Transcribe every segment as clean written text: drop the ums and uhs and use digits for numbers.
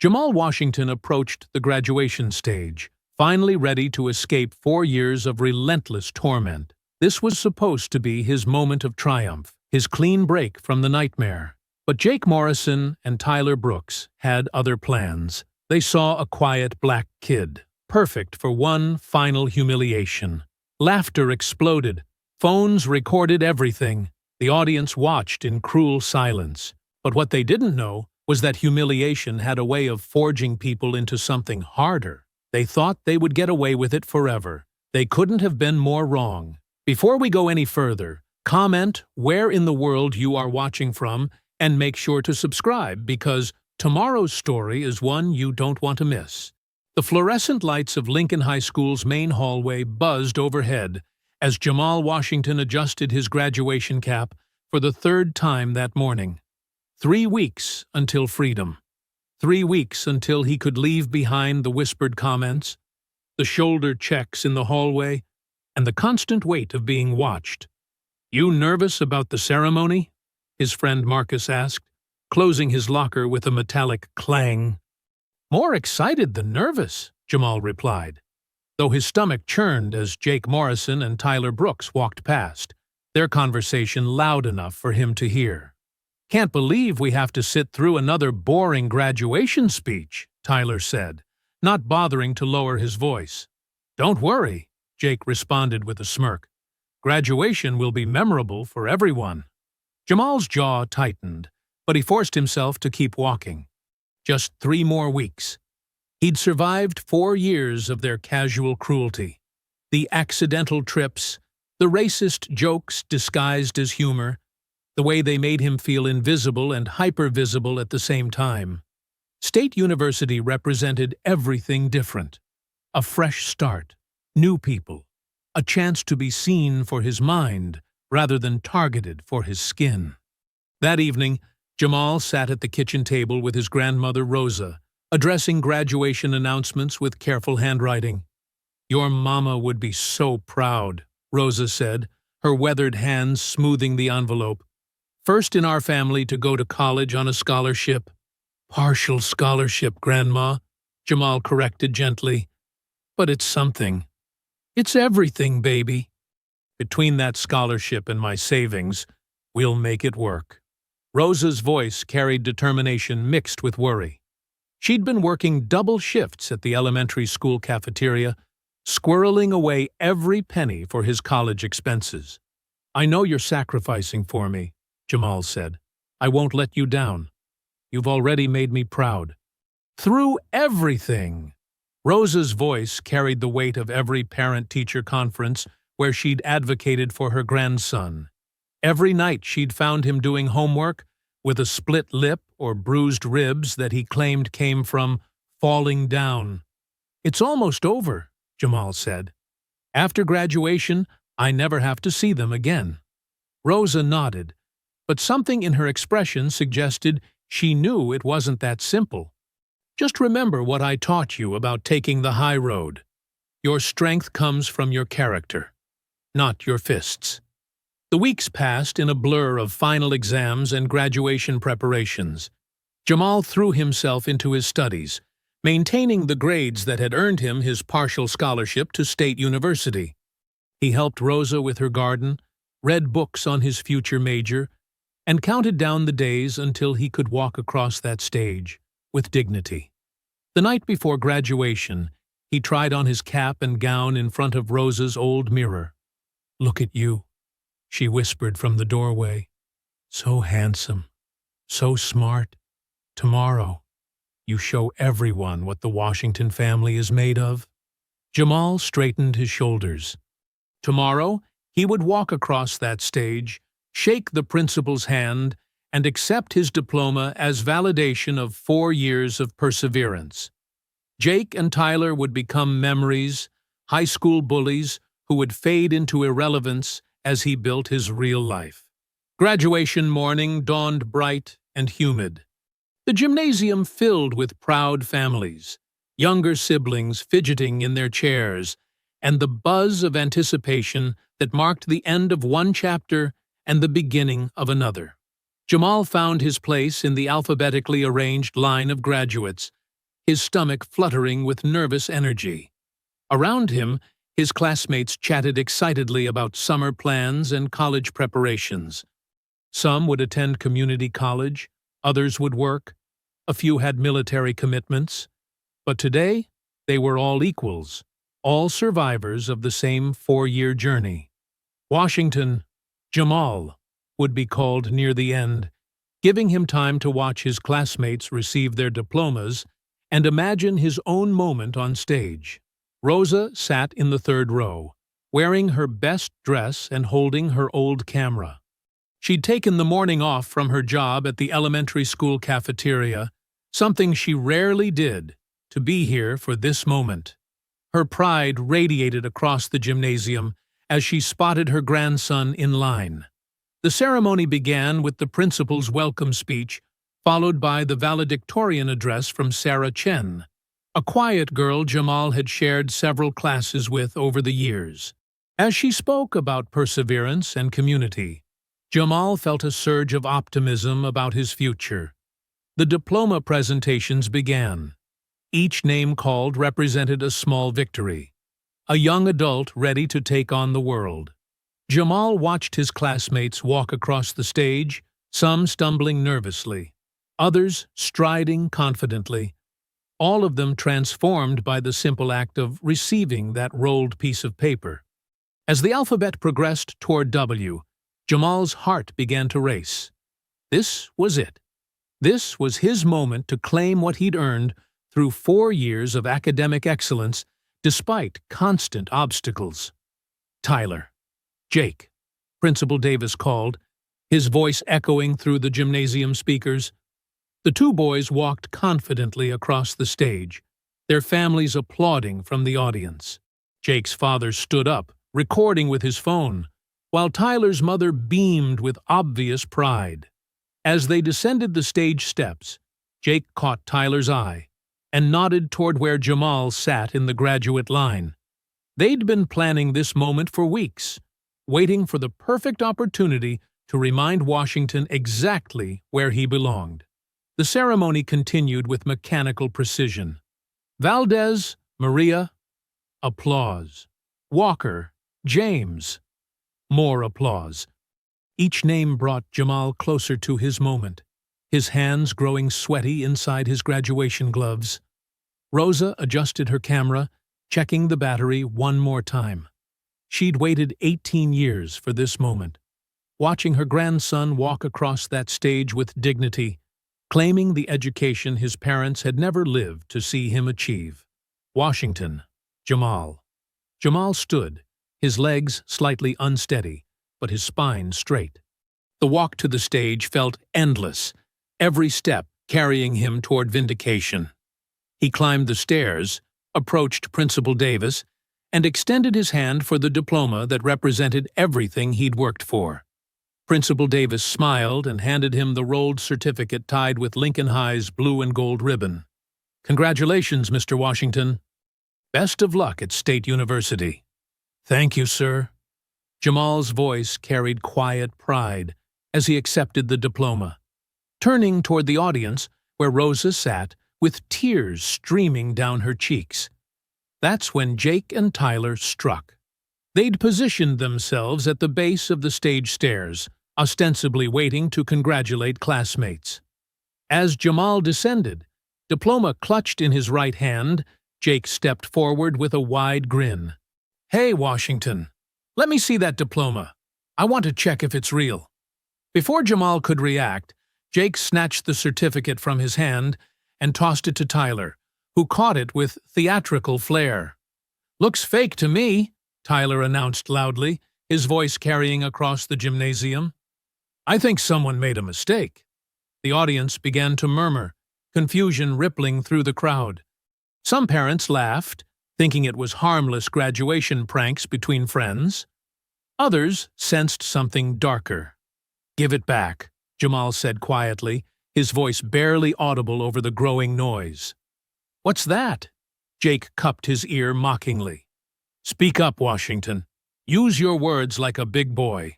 Jamal Washington approached the graduation stage, finally ready to escape 4 years of relentless torment. This was supposed to be his moment of triumph, his clean break from the nightmare. But Jake Morrison and Tyler Brooks had other plans. They saw a quiet black kid, perfect for one final humiliation. Laughter exploded. Phones recorded everything. The audience watched in cruel silence. But what they didn't know was that humiliation had a way of forging people into something harder. They thought they would get away with it forever. They couldn't have been more wrong. Before we go any further, comment where in the world you are watching from and make sure to subscribe because tomorrow's story is one you don't want to miss. The fluorescent lights of Lincoln High School's main hallway buzzed overhead as Jamal Washington adjusted his graduation cap for the third time that morning. 3 weeks until freedom. 3 weeks until he could leave behind the whispered comments, the shoulder checks in the hallway, and the constant weight of being watched. "You nervous about the ceremony?" his friend Marcus asked, closing his locker with a metallic clang. "More excited than nervous," Jamal replied, though his stomach churned as Jake Morrison and Tyler Brooks walked past, their conversation loud enough for him to hear. "Can't believe we have to sit through another boring graduation speech," Tyler said, not bothering to lower his voice. "Don't worry," Jake responded with a smirk. "Graduation will be memorable for everyone." Jamal's jaw tightened, but he forced himself to keep walking. Just 3 more weeks. He'd survived 4 years of their casual cruelty. The accidental trips, the racist jokes disguised as humor, the way they made him feel invisible and hypervisible at the same time. State University represented everything different. A fresh start, new people, a chance to be seen for his mind rather than targeted for his skin. That evening, Jamal sat at the kitchen table with his grandmother Rosa, addressing graduation announcements with careful handwriting. "Your mama would be so proud," Rosa said, her weathered hands smoothing the envelope. "First in our family to go to college on a scholarship." "Partial scholarship, Grandma," Jamal corrected gently. "But it's something. It's everything, baby. Between that scholarship and my savings, we'll make it work." Rosa's voice carried determination mixed with worry. She'd been working double shifts at the elementary school cafeteria, squirreling away every penny for his college expenses. "I know you're sacrificing for me," Jamal said. "I won't let you down. You've already made me proud." "Through everything!" Rosa's voice carried the weight of every parent-teacher conference where she'd advocated for her grandson. Every night she'd found him doing homework with a split lip or bruised ribs that he claimed came from falling down. "It's almost over," Jamal said. "After graduation, I never have to see them again." Rosa nodded, but something in her expression suggested she knew it wasn't that simple. "Just remember what I taught you about taking the high road. Your strength comes from your character, not your fists." The weeks passed in a blur of final exams and graduation preparations. Jamal threw himself into his studies, maintaining the grades that had earned him his partial scholarship to State University. He helped Rosa with her garden, read books on his future major, and counted down the days until he could walk across that stage with dignity. The night before graduation, he tried on his cap and gown in front of Rosa's old mirror. "Look at you," she whispered from the doorway. "So handsome, so smart. Tomorrow, you show everyone what the Washington family is made of." Jamal straightened his shoulders. Tomorrow, he would walk across that stage, shake the principal's hand, and accept his diploma as validation of 4 years of perseverance. Jake and Tyler would become memories, high school bullies who would fade into irrelevance as he built his real life. Graduation morning dawned bright and humid. The gymnasium filled with proud families, younger siblings fidgeting in their chairs, and the buzz of anticipation that marked the end of one chapter and the beginning of another. Jamal found his place in the alphabetically arranged line of graduates, his stomach fluttering with nervous energy. Around him, his classmates chatted excitedly about summer plans and college preparations. Some would attend community college, others would work, a few had military commitments. But today, they were all equals, all survivors of the same 4-year journey. Washington, Jamal, would be called near the end, giving him time to watch his classmates receive their diplomas and imagine his own moment on stage. Rosa sat in the 3rd row, wearing her best dress and holding her old camera. She'd taken the morning off from her job at the elementary school cafeteria, something she rarely did, to be here for this moment. Her pride radiated across the gymnasium as she spotted her grandson in line. The ceremony began with the principal's welcome speech, followed by the valedictorian address from Sarah Chen, a quiet girl Jamal had shared several classes with over the years. As she spoke about perseverance and community, Jamal felt a surge of optimism about his future. The diploma presentations began. Each name called represented a small victory, a young adult ready to take on the world. Jamal watched his classmates walk across the stage, some stumbling nervously, others striding confidently, all of them transformed by the simple act of receiving that rolled piece of paper. As the alphabet progressed toward W, Jamal's heart began to race. This was it. This was his moment to claim what he'd earned through 4 years of academic excellence despite constant obstacles. Tyler. Jake, Principal Davis called, his voice echoing through the gymnasium speakers. The 2 boys walked confidently across the stage, their families applauding from the audience. Jake's father stood up, recording with his phone, while Tyler's mother beamed with obvious pride. As they descended the stage steps, Jake caught Tyler's eye and nodded toward where Jamal sat in the graduate line. They'd been planning this moment for weeks, waiting for the perfect opportunity to remind Washington exactly where he belonged. The ceremony continued with mechanical precision. Valdez, Maria, applause. Walker, James, more applause. Each name brought Jamal closer to his moment, his hands growing sweaty inside his graduation gloves. Rosa adjusted her camera, checking the battery one more time. She'd waited 18 years for this moment, watching her grandson walk across that stage with dignity, claiming the education his parents had never lived to see him achieve. Washington, Jamal. Jamal stood, his legs slightly unsteady, but his spine straight. The walk to the stage felt endless, every step carrying him toward vindication. He climbed the stairs, approached Principal Davis, and extended his hand for the diploma that represented everything he'd worked for. Principal Davis smiled and handed him the rolled certificate tied with Lincoln High's blue and gold ribbon. "Congratulations, Mr. Washington. Best of luck at State University." "Thank you, sir." Jamal's voice carried quiet pride as he accepted the diploma. Turning toward the audience, where Rosa sat, with tears streaming down her cheeks. That's when Jake and Tyler struck. They'd positioned themselves at the base of the stage stairs, ostensibly waiting to congratulate classmates. As Jamal descended, diploma clutched in his right hand, Jake stepped forward with a wide grin. "Hey, Washington, let me see that diploma. I want to check if it's real." Before Jamal could react, Jake snatched the certificate from his hand and tossed it to Tyler, who caught it with theatrical flair. "Looks fake to me," Tyler announced loudly, his voice carrying across the gymnasium. "I think someone made a mistake." The audience began to murmur, confusion rippling through the crowd. Some parents laughed, thinking it was harmless graduation pranks between friends. Others sensed something darker. "Give it back," Jamal said quietly, his voice barely audible over the growing noise. "What's that?" Jake cupped his ear mockingly. "Speak up, Washington. Use your words like a big boy."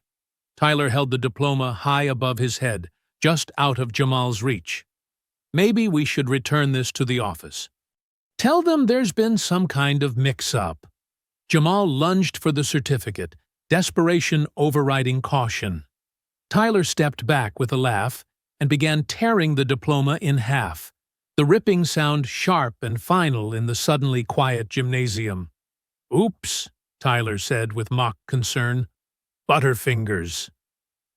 Tyler held the diploma high above his head, just out of Jamal's reach. "Maybe we should return this to the office. Tell them there's been some kind of mix-up. Jamal lunged for the certificate, desperation overriding caution. Tyler stepped back with a laugh and began tearing the diploma in half, the ripping sound sharp and final in the suddenly quiet gymnasium. "Oops," Tyler said with mock concern. "Butterfingers."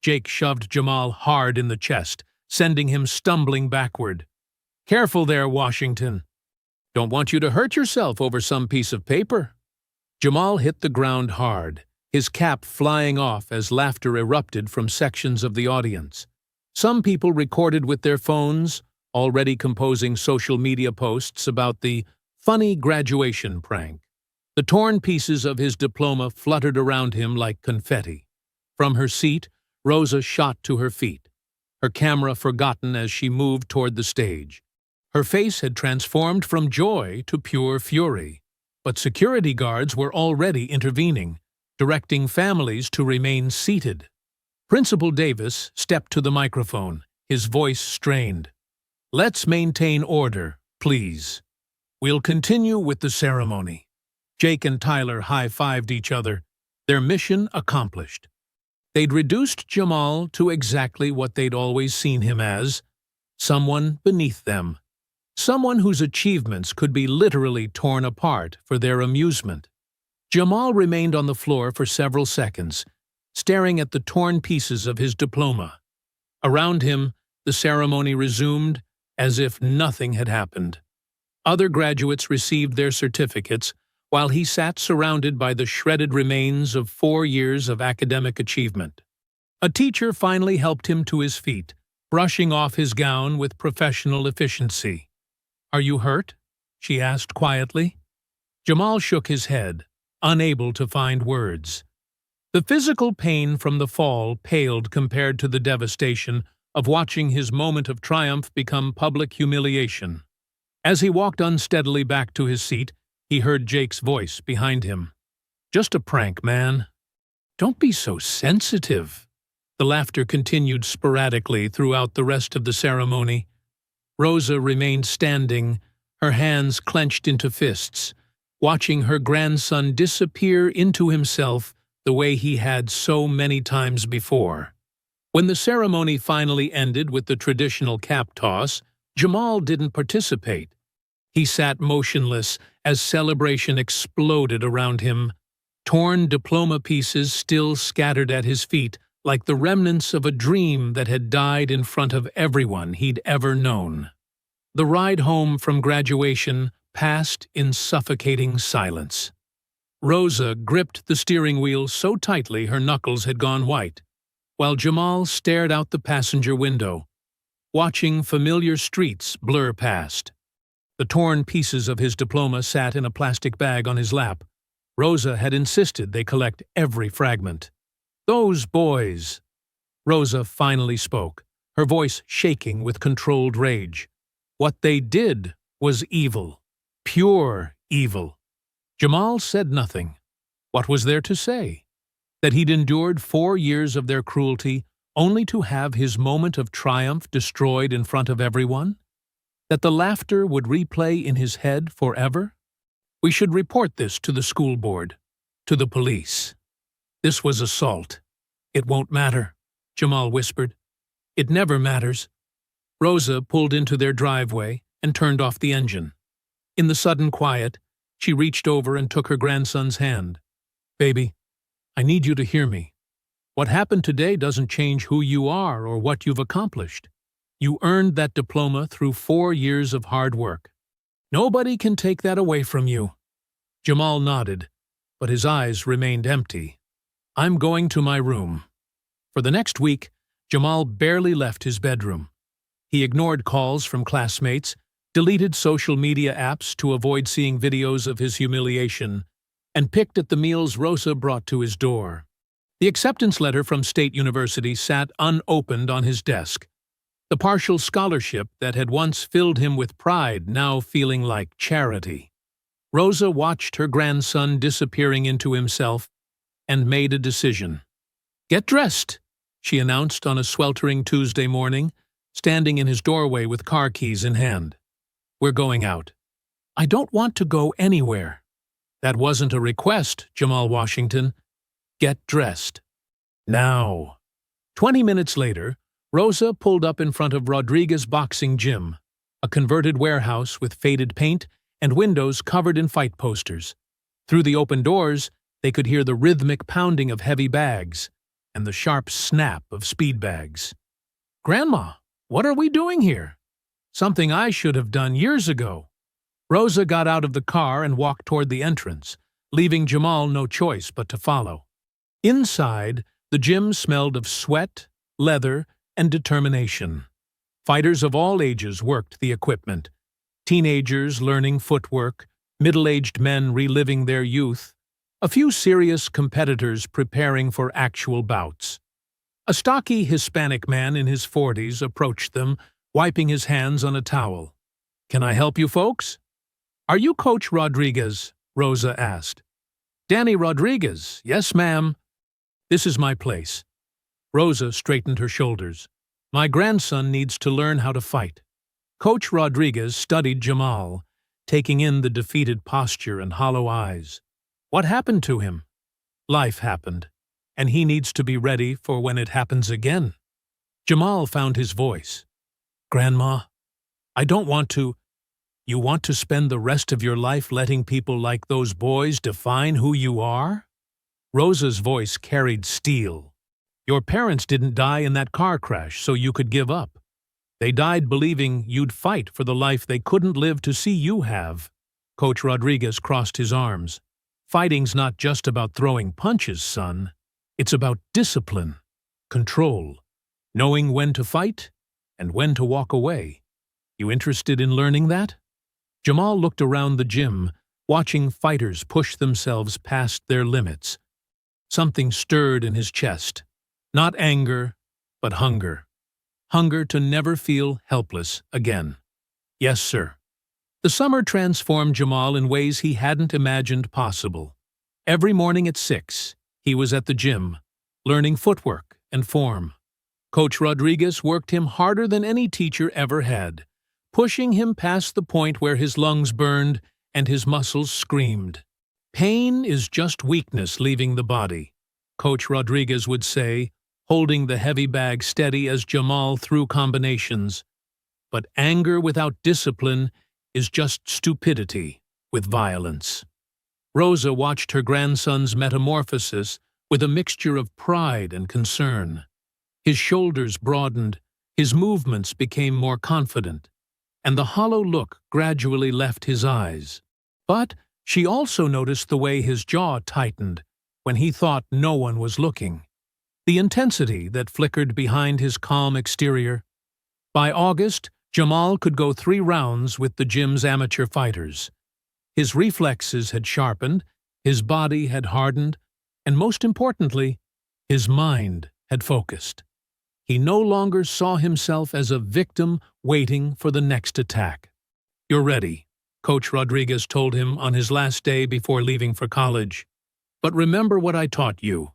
Jake shoved Jamal hard in the chest, sending him stumbling backward. "Careful there, Washington. Don't want you to hurt yourself over some piece of paper." Jamal hit the ground hard, his cap flying off as laughter erupted from sections of the audience. Some people recorded with their phones, already composing social media posts about the funny graduation prank. The torn pieces of his diploma fluttered around him like confetti. From her seat, Rosa shot to her feet, her camera forgotten as she moved toward the stage. Her face had transformed from joy to pure fury, but security guards were already intervening, directing families to remain seated. Principal Davis stepped to the microphone, his voice strained. "Let's maintain order, please. We'll continue with the ceremony." Jake and Tyler high-fived each other, their mission accomplished. They'd reduced Jamal to exactly what they'd always seen him as, someone beneath them. Someone whose achievements could be literally torn apart for their amusement. Jamal remained on the floor for several seconds, staring at the torn pieces of his diploma. Around him, the ceremony resumed as if nothing had happened. Other graduates received their certificates, while he sat surrounded by the shredded remains of 4 years of academic achievement. A teacher finally helped him to his feet, brushing off his gown with professional efficiency. "Are you hurt?" she asked quietly. Jamal shook his head, unable to find words. The physical pain from the fall paled compared to the devastation of watching his moment of triumph become public humiliation. As he walked unsteadily back to his seat, he heard Jake's voice behind him. "Just a prank, man. Don't be so sensitive." The laughter continued sporadically throughout the rest of the ceremony. Rosa remained standing, her hands clenched into fists, watching her grandson disappear into himself the way he had so many times before. When the ceremony finally ended with the traditional cap toss, Jamal didn't participate. He sat motionless as celebration exploded around him, torn diploma pieces still scattered at his feet like the remnants of a dream that had died in front of everyone he'd ever known. The ride home from graduation passed in suffocating silence. Rosa gripped the steering wheel so tightly her knuckles had gone white, while Jamal stared out the passenger window, watching familiar streets blur past. The torn pieces of his diploma sat in a plastic bag on his lap. Rosa had insisted they collect every fragment. "Those boys!" Rosa finally spoke, her voice shaking with controlled rage. "What they did was evil. Pure evil." Jamal said nothing. What was there to say? That he'd endured 4 years of their cruelty only to have his moment of triumph destroyed in front of everyone? That the laughter would replay in his head forever? "We should report this to the school board, to the police. This was assault." "It won't matter," Jamal whispered. "It never matters." Rosa pulled into their driveway and turned off the engine. In the sudden quiet, she reached over and took her grandson's hand. "Baby, I need you to hear me. What happened today doesn't change who you are or what you've accomplished. You earned that diploma through 4 years of hard work. Nobody can take that away from you." Jamal nodded, but his eyes remained empty. "I'm going to my room." For the next week, Jamal barely left his bedroom. He ignored calls from classmates, deleted social media apps to avoid seeing videos of his humiliation, and picked at the meals Rosa brought to his door. The acceptance letter from State University sat unopened on his desk, the partial scholarship that had once filled him with pride now feeling like charity. Rosa watched her grandson disappearing into himself and made a decision. "Get dressed," she announced on a sweltering Tuesday morning, standing in his doorway with car keys in hand. "We're going out." I don't want to go anywhere. That wasn't a request, Jamal Washington. Get dressed. Now. 20 minutes later, Rosa pulled up in front of Rodriguez Boxing Gym, a converted warehouse with faded paint and windows covered in fight posters. Through the open doors, they could hear the rhythmic pounding of heavy bags and the sharp snap of speed bags. Grandma, what are we doing here? Something I should have done years ago. Rosa got out of the car and walked toward the entrance, leaving Jamal no choice but to follow. Inside, the gym smelled of sweat, leather, and determination. Fighters of all ages worked the equipment. Teenagers learning footwork, middle-aged men reliving their youth, a few serious competitors preparing for actual bouts. A stocky Hispanic man in his 40s approached them, wiping his hands on a towel. "Can I help you folks?" "Are you Coach Rodriguez?" Rosa asked. "Danny Rodriguez, yes, ma'am." "This is my place." Rosa straightened her shoulders. "My grandson needs to learn how to fight." Coach Rodriguez studied Jamal, taking in the defeated posture and hollow eyes. "What happened to him?" "Life happened, and he needs to be ready for when it happens again." Jamal found his voice. "Grandma, I don't want to—" "You want to spend the rest of your life letting people like those boys define who you are?" Rosa's voice carried steel. "Your parents didn't die in that car crash so you could give up. They died believing you'd fight for the life they couldn't live to see you have." Coach Rodriguez crossed his arms. "Fighting's not just about throwing punches, son. It's about discipline, control, knowing when to fight and when to walk away. You interested in learning that?" Jamal looked around the gym, watching fighters push themselves past their limits. Something stirred in his chest. Not anger, but hunger. Hunger to never feel helpless again. "Yes, sir." The summer transformed Jamal in ways he hadn't imagined possible. Every morning at 6, he was at the gym, learning footwork and form. Coach Rodriguez worked him harder than any teacher ever had, pushing him past the point where his lungs burned and his muscles screamed. "Pain is just weakness leaving the body," Coach Rodriguez would say, holding the heavy bag steady as Jamal threw combinations. "But anger without discipline is just stupidity with violence." Rosa watched her grandson's metamorphosis with a mixture of pride and concern. His shoulders broadened, his movements became more confident, and the hollow look gradually left his eyes. But she also noticed the way his jaw tightened when he thought no one was looking, the intensity that flickered behind his calm exterior. By August, Jamal could go 3 rounds with the gym's amateur fighters. His reflexes had sharpened, his body had hardened, and most importantly, his mind had focused. He no longer saw himself as a victim waiting for the next attack. "You're ready," Coach Rodriguez told him on his last day before leaving for college. "But remember what I taught you.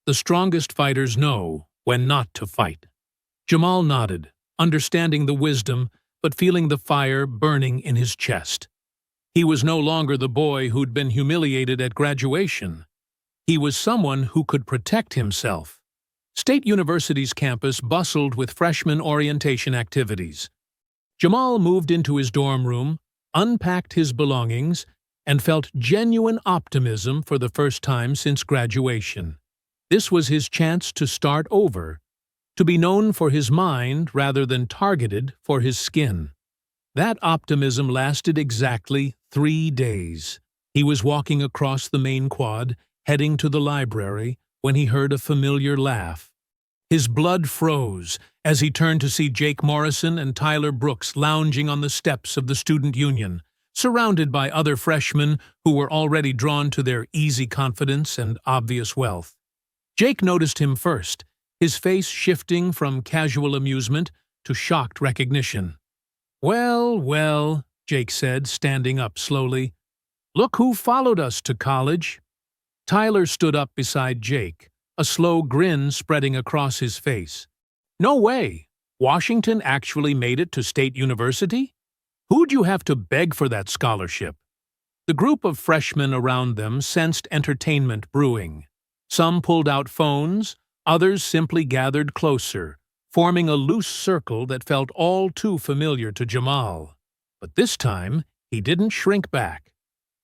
The strongest fighters know when not to fight." Jamal nodded, understanding the wisdom but feeling the fire burning in his chest. He was no longer the boy who'd been humiliated at graduation. He was someone who could protect himself. State University's campus bustled with freshman orientation activities. Jamal moved into his dorm room, unpacked his belongings, and felt genuine optimism for the first time since graduation. This was his chance to start over, to be known for his mind rather than targeted for his skin. That optimism lasted exactly 3 days. He was walking across the main quad, heading to the library, when he heard a familiar laugh. His blood froze as he turned to see Jake Morrison and Tyler Brooks lounging on the steps of the Student Union, surrounded by other freshmen who were already drawn to their easy confidence and obvious wealth. Jake noticed him first, his face shifting from casual amusement to shocked recognition. "Well, well," Jake said, standing up slowly. "Look who followed us to college." Tyler stood up beside Jake, a slow grin spreading across his face. "No way! Washington actually made it to State University?" Who'd you have to beg for that scholarship? The group of freshmen around them sensed entertainment brewing. Some pulled out phones, others simply gathered closer, forming a loose circle that felt all too familiar to Jamal. But this time, he didn't shrink back.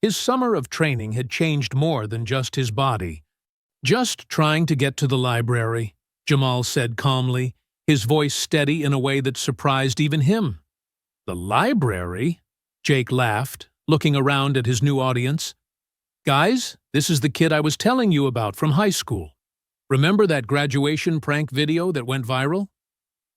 His summer of training had changed more than just his body. "Just trying to get to the library," Jamal said calmly, his voice steady in a way that surprised even him. "The library?" Jake laughed, looking around at his new audience. "Guys, this is the kid I was telling you about from high school. Remember that graduation prank video that went viral?"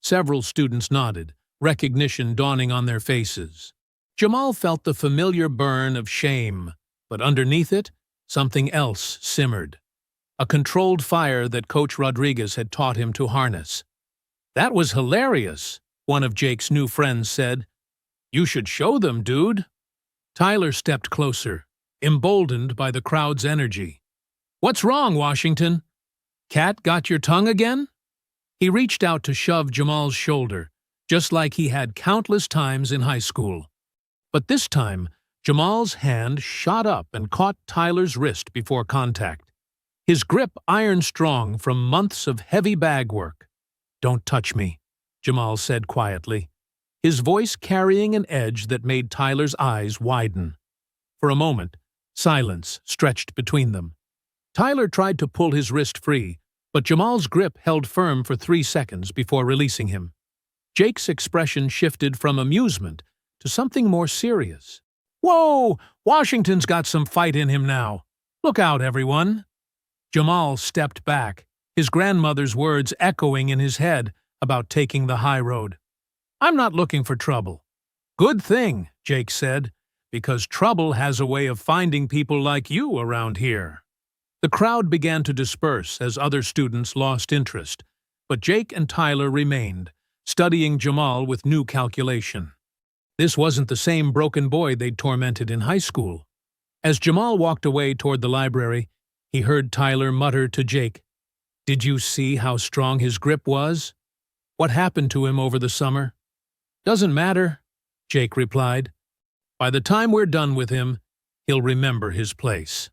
Several students nodded, recognition dawning on their faces. Jamal felt the familiar burn of shame, but underneath it, something else simmered. A controlled fire that Coach Rodriguez had taught him to harness. "That was hilarious," one of Jake's new friends said. "You should show them, dude." Tyler stepped closer, emboldened by the crowd's energy. "What's wrong, Washington? Cat got your tongue again?" He reached out to shove Jamal's shoulder, just like he had countless times in high school. But this time, Jamal's hand shot up and caught Tyler's wrist before contact. His grip iron-strong from months of heavy bag work. "Don't touch me," Jamal said quietly, his voice carrying an edge that made Tyler's eyes widen. For a moment, silence stretched between them. Tyler tried to pull his wrist free, but Jamal's grip held firm for 3 seconds before releasing him. Jake's expression shifted from amusement to something more serious. "Whoa! Washington's got some fight in him now. Look out, everyone!" Jamal stepped back, his grandmother's words echoing in his head about taking the high road. "I'm not looking for trouble." "Good thing," Jake said, "because trouble has a way of finding people like you around here." The crowd began to disperse as other students lost interest, but Jake and Tyler remained, studying Jamal with new calculation. This wasn't the same broken boy they'd tormented in high school. As Jamal walked away toward the library, he heard Tyler mutter to Jake, "Did you see how strong his grip was? What happened to him over the summer?" "Doesn't matter," Jake replied. "By the time we're done with him, he'll remember his place."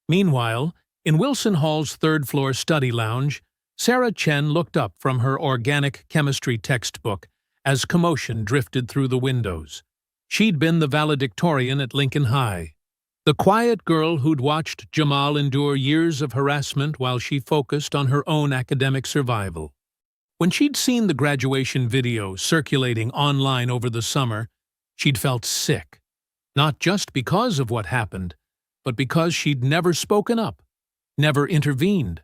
Meanwhile, in Wilson Hall's third-floor study lounge, Sarah Chen looked up from her organic chemistry textbook as commotion drifted through the windows. She'd been the valedictorian at Lincoln High, the quiet girl who'd watched Jamal endure years of harassment while she focused on her own academic survival. When she'd seen the graduation video circulating online over the summer, she'd felt sick, not just because of what happened, but because she'd never spoken up, never intervened.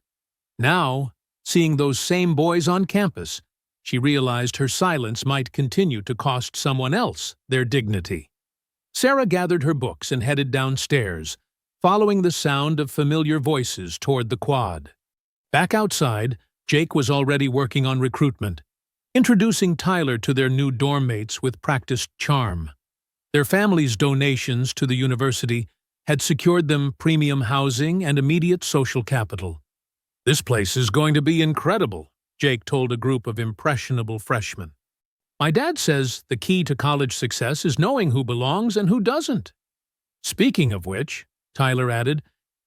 Now, seeing those same boys on campus, she realized her silence might continue to cost someone else their dignity. Sarah gathered her books and headed downstairs, following the sound of familiar voices toward the quad. Back outside, Jake was already working on recruitment, introducing Tyler to their new dorm mates with practiced charm. Their families' donations to the university had secured them premium housing and immediate social capital. "This place is going to be incredible," Jake told a group of impressionable freshmen. "My dad says the key to college success is knowing who belongs and who doesn't." "Speaking of which," Tyler added,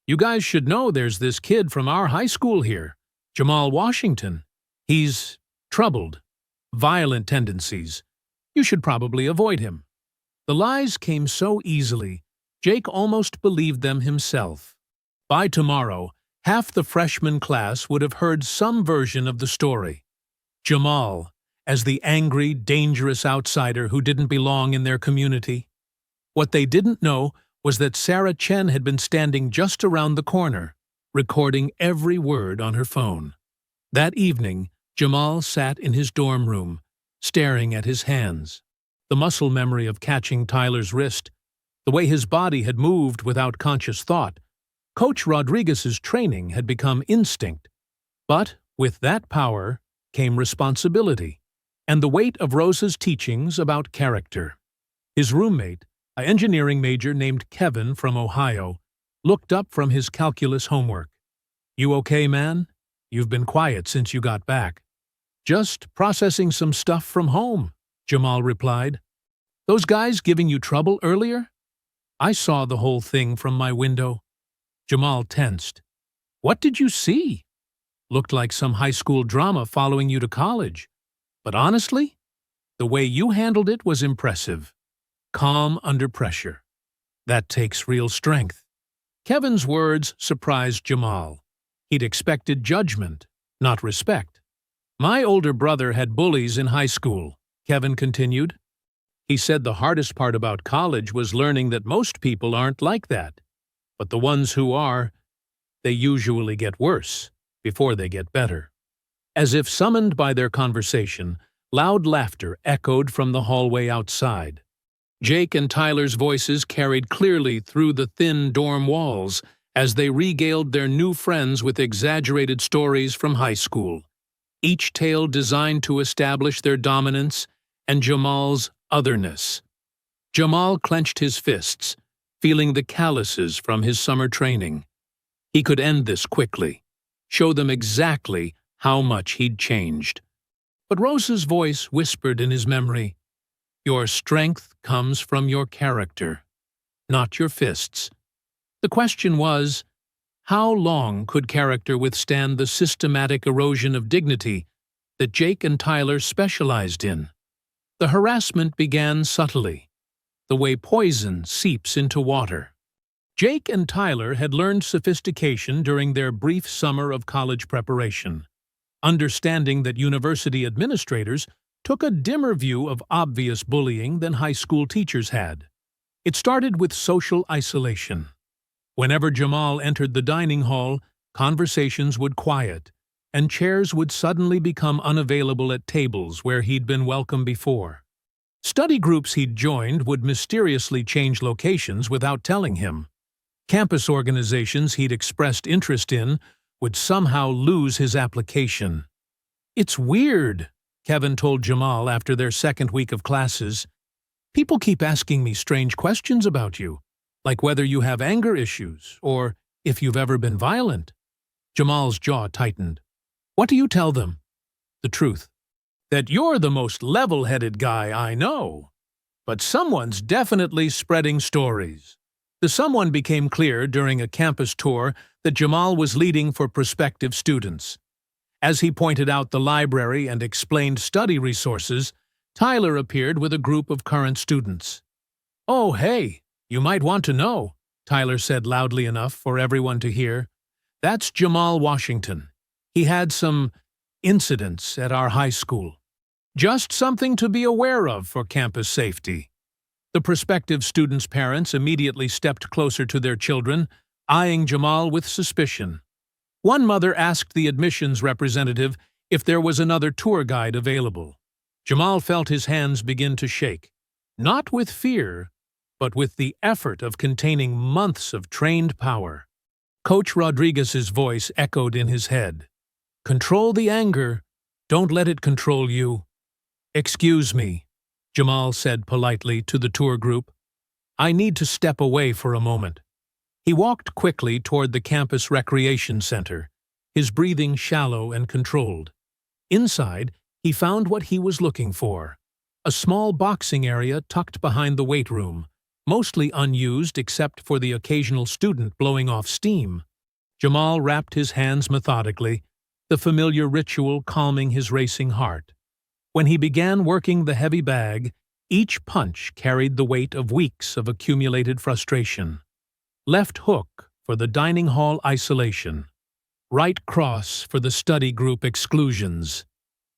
"you guys should know there's this kid from our high school here, Jamal Washington. He's troubled, violent tendencies. You should probably avoid him." The lies came so easily, Jake almost believed them himself. By tomorrow, half the freshman class would have heard some version of the story. Jamal, as the angry, dangerous outsider who didn't belong in their community. What they didn't know was that Sarah Chen had been standing just around the corner, recording every word on her phone. That evening, Jamal sat in his dorm room, staring at his hands. The muscle memory of catching Tyler's wrist, the way his body had moved without conscious thought. Coach Rodriguez's training had become instinct. But with that power came responsibility, and the weight of Rosa's teachings about character. His roommate, an engineering major named Kevin from Ohio, looked up from his calculus homework. "You okay, man? You've been quiet since you got back." "Just processing some stuff from home," Jamal replied. Those guys giving you trouble earlier? I saw the whole thing from my window. Jamal tensed. What did you see? Looked like some high school drama following you to college. But honestly, the way you handled it was impressive. Calm under pressure. That takes real strength. Kevin's words surprised Jamal. He'd expected judgment, not respect. My older brother had bullies in high school, Kevin continued. He said the hardest part about college was learning that most people aren't like that. But the ones who are, they usually get worse before they get better. As if summoned by their conversation, loud laughter echoed from the hallway outside. Jake and Tyler's voices carried clearly through the thin dorm walls as they regaled their new friends with exaggerated stories from high school, each tale designed to establish their dominance and Jamal's otherness. Jamal clenched his fists, feeling the calluses from his summer training. He could end this quickly, show them exactly how much he'd changed. But Rose's voice whispered in his memory, "Your strength comes from your character, not your fists." The question was, how long could character withstand the systematic erosion of dignity that Jake and Tyler specialized in? The harassment began subtly, the way poison seeps into water. Jake and Tyler had learned sophistication during their brief summer of college preparation, understanding that university administrators took a dimmer view of obvious bullying than high school teachers had. It started with social isolation. Whenever Jamal entered the dining hall, conversations would quiet, and chairs would suddenly become unavailable at tables where he'd been welcome before. Study groups he'd joined would mysteriously change locations without telling him. Campus organizations he'd expressed interest in would somehow lose his application. "It's weird," Kevin told Jamal after their second week of classes. "People keep asking me strange questions about you, like whether you have anger issues or if you've ever been violent." Jamal's jaw tightened. "What do you tell them?" "The truth. That you're the most level-headed guy I know. But someone's definitely spreading stories." The someone became clear during a campus tour that Jamal was leading for prospective students. As he pointed out the library and explained study resources, Tyler appeared with a group of current students. "Oh, hey, you might want to know," Tyler said loudly enough for everyone to hear. "That's Jamal Washington. He had some incidents at our high school. Just something to be aware of for campus safety." The prospective students' parents immediately stepped closer to their children, eyeing Jamal with suspicion. One mother asked the admissions representative if there was another tour guide available. Jamal felt his hands begin to shake, not with fear, but with the effort of containing months of trained power. Coach Rodriguez's voice echoed in his head. "Control the anger. Don't let it control you." "Excuse me," Jamal said politely to the tour group. "I need to step away for a moment." He walked quickly toward the campus recreation center, his breathing shallow and controlled. Inside, he found what he was looking for, a small boxing area tucked behind the weight room, mostly unused except for the occasional student blowing off steam. Jamal wrapped his hands methodically, the familiar ritual calming his racing heart. When he began working the heavy bag, each punch carried the weight of weeks of accumulated frustration. Left hook for the dining hall isolation. Right cross for the study group exclusions.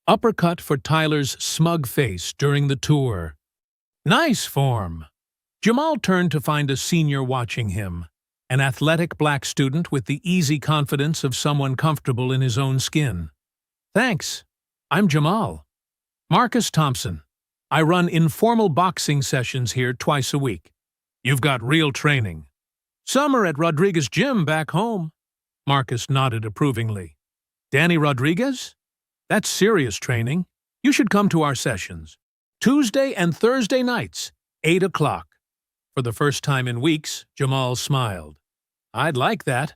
Uppercut for Tyler's smug face during the tour. "Nice form." Jamal turned to find a senior watching him, an athletic black student with the easy confidence of someone comfortable in his own skin. "Thanks. I'm Jamal. Marcus Thompson. I run informal boxing sessions here twice a week. You've got real training." "Summer at Rodriguez Gym back home." Marcus nodded approvingly. "Danny Rodriguez? That's serious training. You should come to our sessions. Tuesday and Thursday nights, 8 o'clock. For the first time in weeks, Jamal smiled. "I'd like that."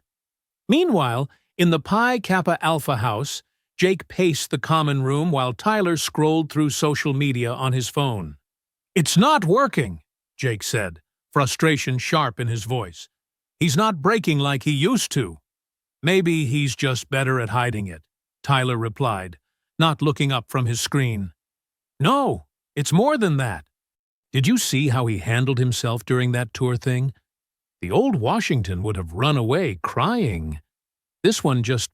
Meanwhile, in the Pi Kappa Alpha house, Jake paced the common room while Tyler scrolled through social media on his phone. "It's not working," Jake said, frustration sharp in his voice. "He's not breaking like he used to." "Maybe he's just better at hiding it," Tyler replied, not looking up from his screen. "No, it's more than that. Did you see how he handled himself during that tour thing? The old Washington would have run away crying. This one just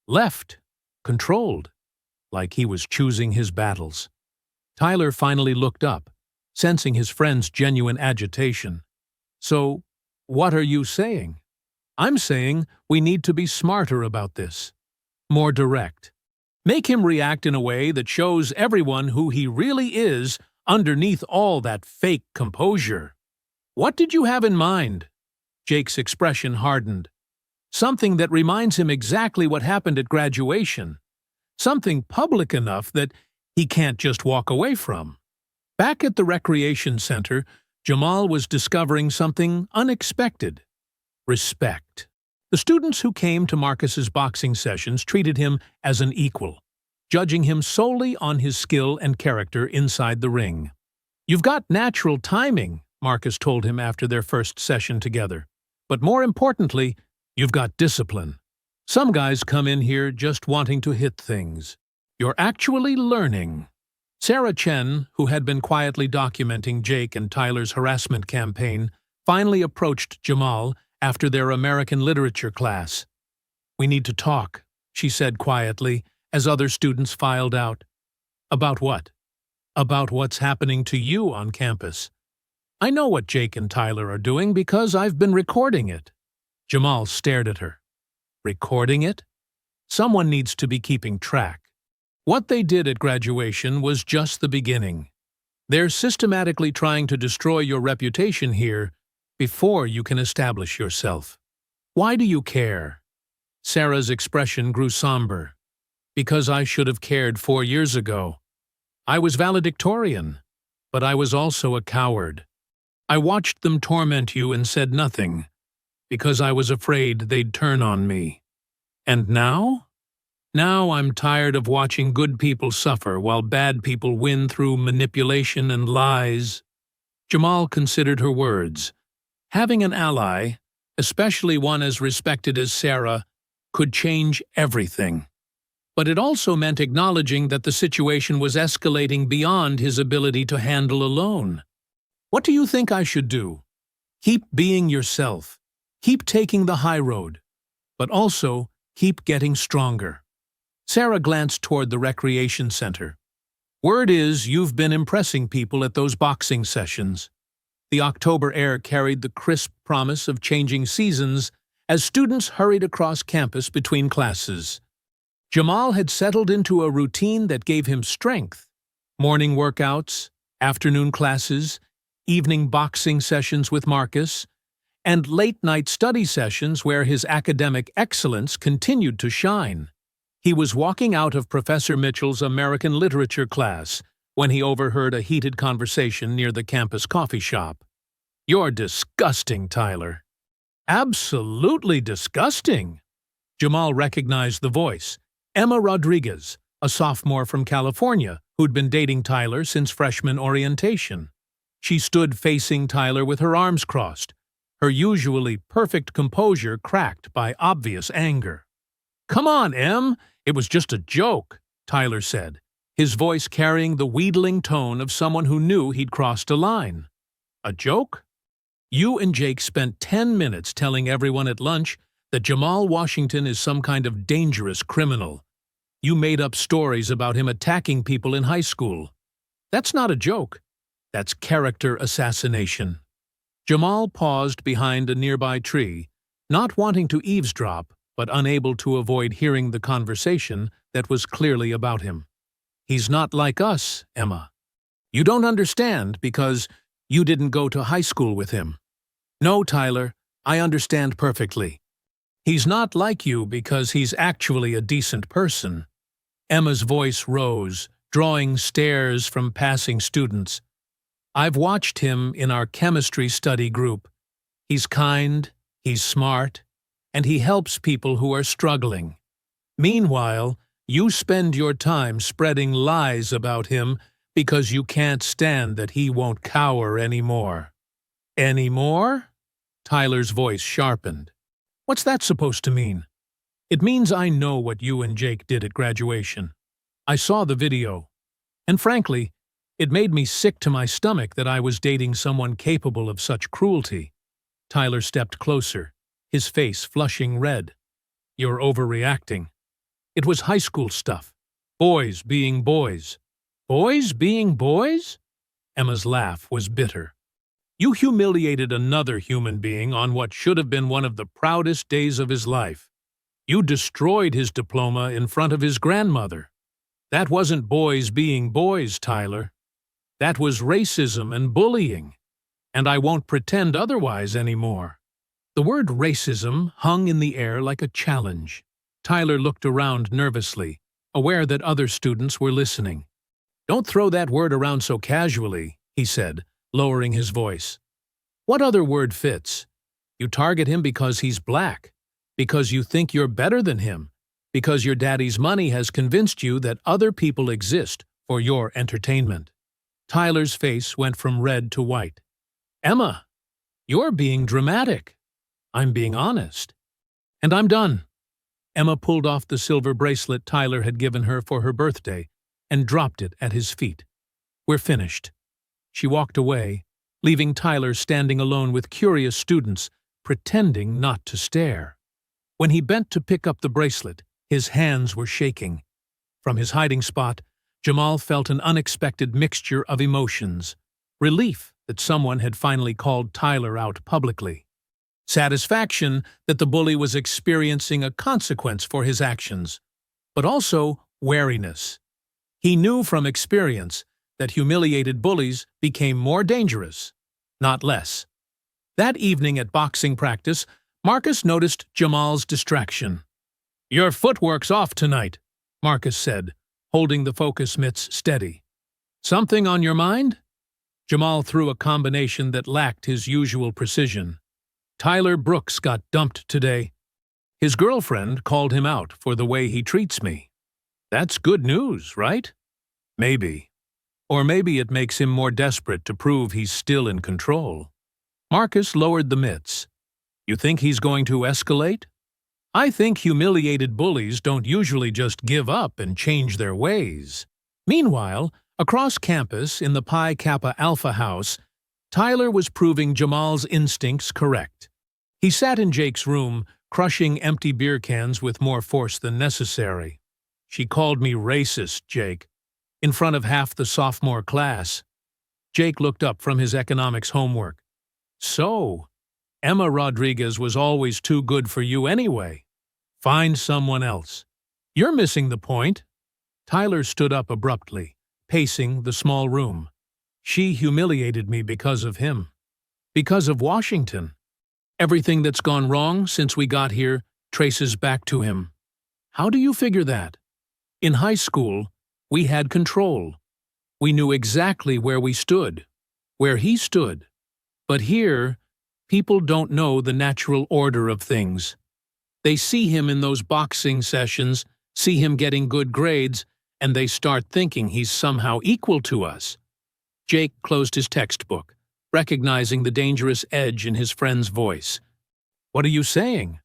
left, controlled, like he was choosing his battles." Tyler finally looked up, sensing his friend's genuine agitation. "So, what are you saying?" "I'm saying we need to be smarter about this. More direct. Make him react in a way that shows everyone who he really is underneath all that fake composure." "What did you have in mind?" Jake's expression hardened. "Something that reminds him exactly what happened at graduation. Something public enough that he can't just walk away from." Back at the recreation center, Jamal was discovering something unexpected: respect. The students who came to Marcus's boxing sessions treated him as an equal, judging him solely on his skill and character inside the ring. "You've got natural timing," Marcus told him after their first session together. "But more importantly, you've got discipline. Some guys come in here just wanting to hit things. You're actually learning." Sarah Chen, who had been quietly documenting Jake and Tyler's harassment campaign, finally approached Jamal after their American literature class. "We need to talk," she said quietly, as other students filed out. "About what?" "About what's happening to you on campus. I know what Jake and Tyler are doing because I've been recording it." Jamal stared at her. "Recording it? Someone needs to be keeping track." What they did at graduation was just the beginning. They're systematically trying to destroy your reputation here before you can establish yourself. "Why do you care?" Sarah's expression grew somber. "Because I should have cared 4 years ago. I was valedictorian, but I was also a coward. I watched them torment you and said nothing, because I was afraid they'd turn on me. And now? Now I'm tired of watching good people suffer while bad people win through manipulation and lies." Jamal considered her words. Having an ally, especially one as respected as Sarah, could change everything. But it also meant acknowledging that the situation was escalating beyond his ability to handle alone. "What do you think I should do?" "Keep being yourself. Keep taking the high road. But also, keep getting stronger." Sarah glanced toward the recreation center. "Word is you've been impressing people at those boxing sessions." The October air carried the crisp promise of changing seasons as students hurried across campus between classes. Jamal had settled into a routine that gave him strength. Morning workouts, afternoon classes, evening boxing sessions with Marcus, and late-night study sessions where his academic excellence continued to shine. He was walking out of Professor Mitchell's American literature class when he overheard a heated conversation near the campus coffee shop. "You're disgusting, Tyler." "Absolutely disgusting." Jamal recognized the voice. Emma Rodriguez, a sophomore from California who'd been dating Tyler since freshman orientation. She stood facing Tyler with her arms crossed, her usually perfect composure cracked by obvious anger. "Come on, Em. It was just a joke," Tyler said, his voice carrying the wheedling tone of someone who knew he'd crossed a line. "A joke? You and Jake spent 10 minutes telling everyone at lunch that Jamal Washington is some kind of dangerous criminal. You made up stories about him attacking people in high school. That's not a joke. That's character assassination." Jamal paused behind a nearby tree, not wanting to eavesdrop, but unable to avoid hearing the conversation that was clearly about him. "He's not like us, Emma. You don't understand because you didn't go to high school with him." "No, Tyler, I understand perfectly. He's not like you because he's actually a decent person." Emma's voice rose, drawing stares from passing students. "I've watched him in our chemistry study group. He's kind, he's smart, and he helps people who are struggling. Meanwhile, you spend your time spreading lies about him Because you can't stand that he won't cower anymore. Anymore? Tyler's voice sharpened. What's that supposed to mean? It means I know what you and Jake did at graduation. I saw the video. And frankly, it made me sick to my stomach that I was dating someone capable of such cruelty. Tyler stepped closer, his face flushing red. You're overreacting. It was high school stuff. Boys being boys. Boys being boys? Emma's laugh was bitter. You humiliated another human being on what should have been one of the proudest days of his life. You destroyed his diploma in front of his grandmother. That wasn't boys being boys, Tyler. That was racism and bullying. And I won't pretend otherwise anymore. The word racism hung in the air like a challenge. Tyler looked around nervously, aware that other students were listening. Don't throw that word around so casually, he said, lowering his voice. What other word fits? You target him because he's black, because you think you're better than him, because your daddy's money has convinced you that other people exist for your entertainment. Tyler's face went from red to white. Emma, you're being dramatic. I'm being honest. And I'm done. Emma pulled off the silver bracelet Tyler had given her for her birthday and dropped it at his feet. We're finished. She walked away, leaving Tyler standing alone with curious students, pretending not to stare. When he bent to pick up the bracelet, his hands were shaking. From his hiding spot, Jamal felt an unexpected mixture of emotions. Relief that someone had finally called Tyler out publicly. Satisfaction that the bully was experiencing a consequence for his actions. But also wariness. He knew from experience that humiliated bullies became more dangerous, not less. That evening at boxing practice, Marcus noticed Jamal's distraction. Your footwork's off tonight, Marcus said, holding the focus mitts steady. Something on your mind? Jamal threw a combination that lacked his usual precision. Tyler Brooks got dumped today. His girlfriend called him out for the way he treats me. That's good news, right? Maybe. Or maybe it makes him more desperate to prove he's still in control. Marcus lowered the mitts. You think he's going to escalate? I think humiliated bullies don't usually just give up and change their ways. Meanwhile, across campus in the Pi Kappa Alpha house, Tyler was proving Jamal's instincts correct. He sat in Jake's room, crushing empty beer cans with more force than necessary. She called me racist, Jake, in front of half the sophomore class. Jake looked up from his economics homework. So, Emma Rodriguez was always too good for you anyway. Find someone else. You're missing the point. Tyler stood up abruptly, pacing the small room. She humiliated me because of him. Because of Washington. Everything that's gone wrong since we got here traces back to him. How do you figure that? In high school, we had control. We knew exactly where we stood, where he stood. But here, people don't know the natural order of things. They see him in those boxing sessions, see him getting good grades, and they start thinking he's somehow equal to us. Jake closed his textbook, recognizing the dangerous edge in his friend's voice. What are you saying?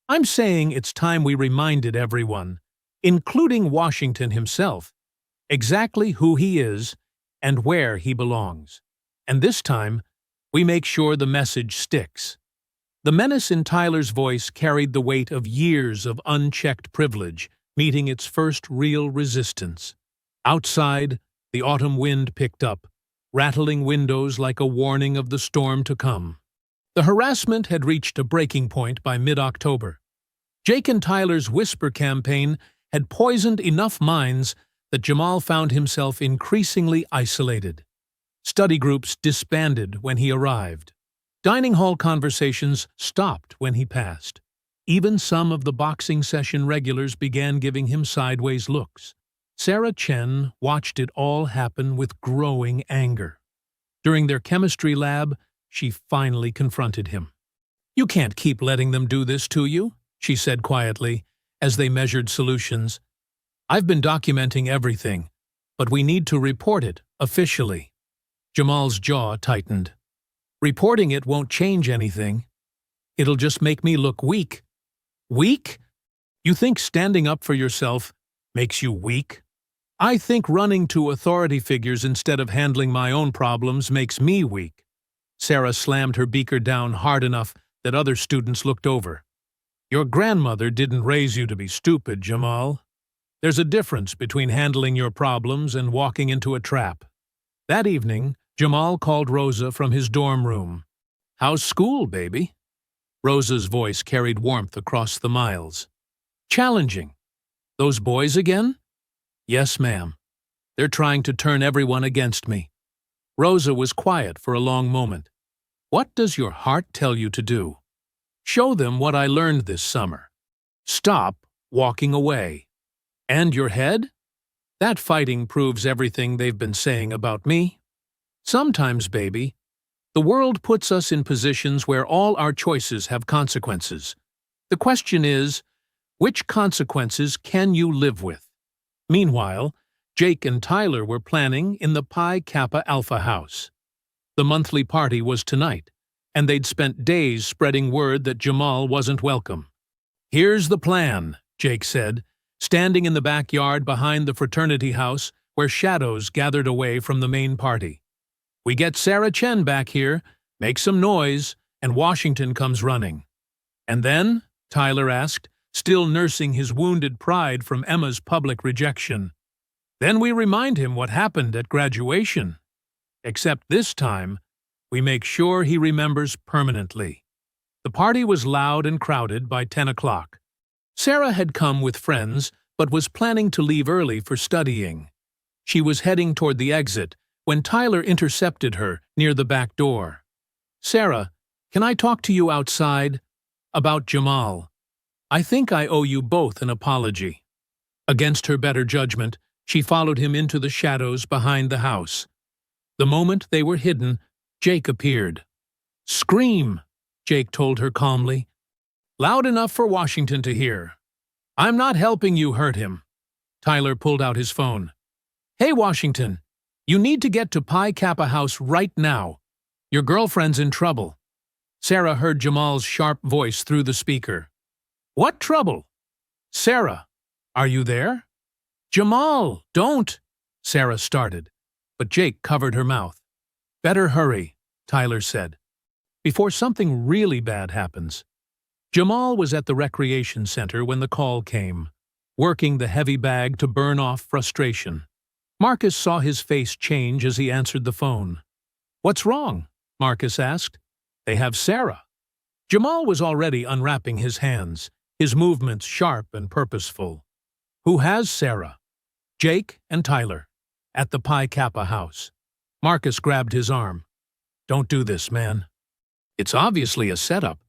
I'm saying it's time we reminded everyone, including Washington himself, exactly who he is and where he belongs. And this time, we make sure the message sticks. The menace in Tyler's voice carried the weight of years of unchecked privilege, meeting its first real resistance. Outside, the autumn wind picked up, rattling windows like a warning of the storm to come. The harassment had reached a breaking point by mid-October. Jake and Tyler's whisper campaign had poisoned enough minds that Jamal found himself increasingly isolated. Study groups disbanded when he arrived. Dining hall conversations stopped when he passed. Even some of the boxing session regulars began giving him sideways looks. Sarah Chen watched it all happen with growing anger. During their chemistry lab, she finally confronted him. You can't keep letting them do this to you, she said quietly, as they measured solutions. I've been documenting everything. But we need to report it, officially. Jamal's jaw tightened. Reporting it won't change anything. It'll just make me look weak. Weak? You think standing up for yourself makes you weak? I think running to authority figures instead of handling my own problems makes me weak. Sarah slammed her beaker down hard enough that other students looked over. Your grandmother didn't raise you to be stupid, Jamal. There's a difference between handling your problems and walking into a trap. That evening, Jamal called Rosa from his dorm room. How's school, baby? Rosa's voice carried warmth across the miles. Challenging. Those boys again? Yes, ma'am. They're trying to turn everyone against me. Rosa was quiet for a long moment. What does your heart tell you to do? Show them what I learned this summer. Stop walking away. And your head? That fighting proves everything they've been saying about me. Sometimes, baby, the world puts us in positions where all our choices have consequences. The question is, which consequences can you live with? Meanwhile, Jake and Tyler were planning in the Pi Kappa Alpha house. The monthly party was tonight, and they'd spent days spreading word that Jamal wasn't welcome. Here's the plan, Jake said, standing in the backyard behind the fraternity house where shadows gathered away from the main party. We get Sarah Chen back here, make some noise, and Washington comes running. And then, Tyler asked, still nursing his wounded pride from Emma's public rejection. Then we remind him what happened at graduation. Except this time, we make sure he remembers permanently. The party was loud and crowded by 10 o'clock. Sarah had come with friends, but was planning to leave early for studying. She was heading toward the exit when Tyler intercepted her near the back door. Sarah, can I talk to you outside? About Jamal. I think I owe you both an apology. Against her better judgment, she followed him into the shadows behind the house. The moment they were hidden, Jake appeared. Scream, Jake told her calmly. Loud enough for Washington to hear. I'm not helping you hurt him. Tyler pulled out his phone. Hey, Washington, you need to get to Pi Kappa House right now. Your girlfriend's in trouble. Sarah heard Jamal's sharp voice through the speaker. What trouble? Sarah, are you there? Jamal, don't! Sarah started, but Jake covered her mouth. Better hurry, Tyler said, before something really bad happens. Jamal was at the recreation center when the call came, working the heavy bag to burn off frustration. Marcus saw his face change as he answered the phone. What's wrong? Marcus asked. They have Sarah. Jamal was already unwrapping his hands, his movements sharp and purposeful. Who has Sarah? Jake and Tyler, at the Pi Kappa house. Marcus grabbed his arm. Don't do this, man. It's obviously a setup.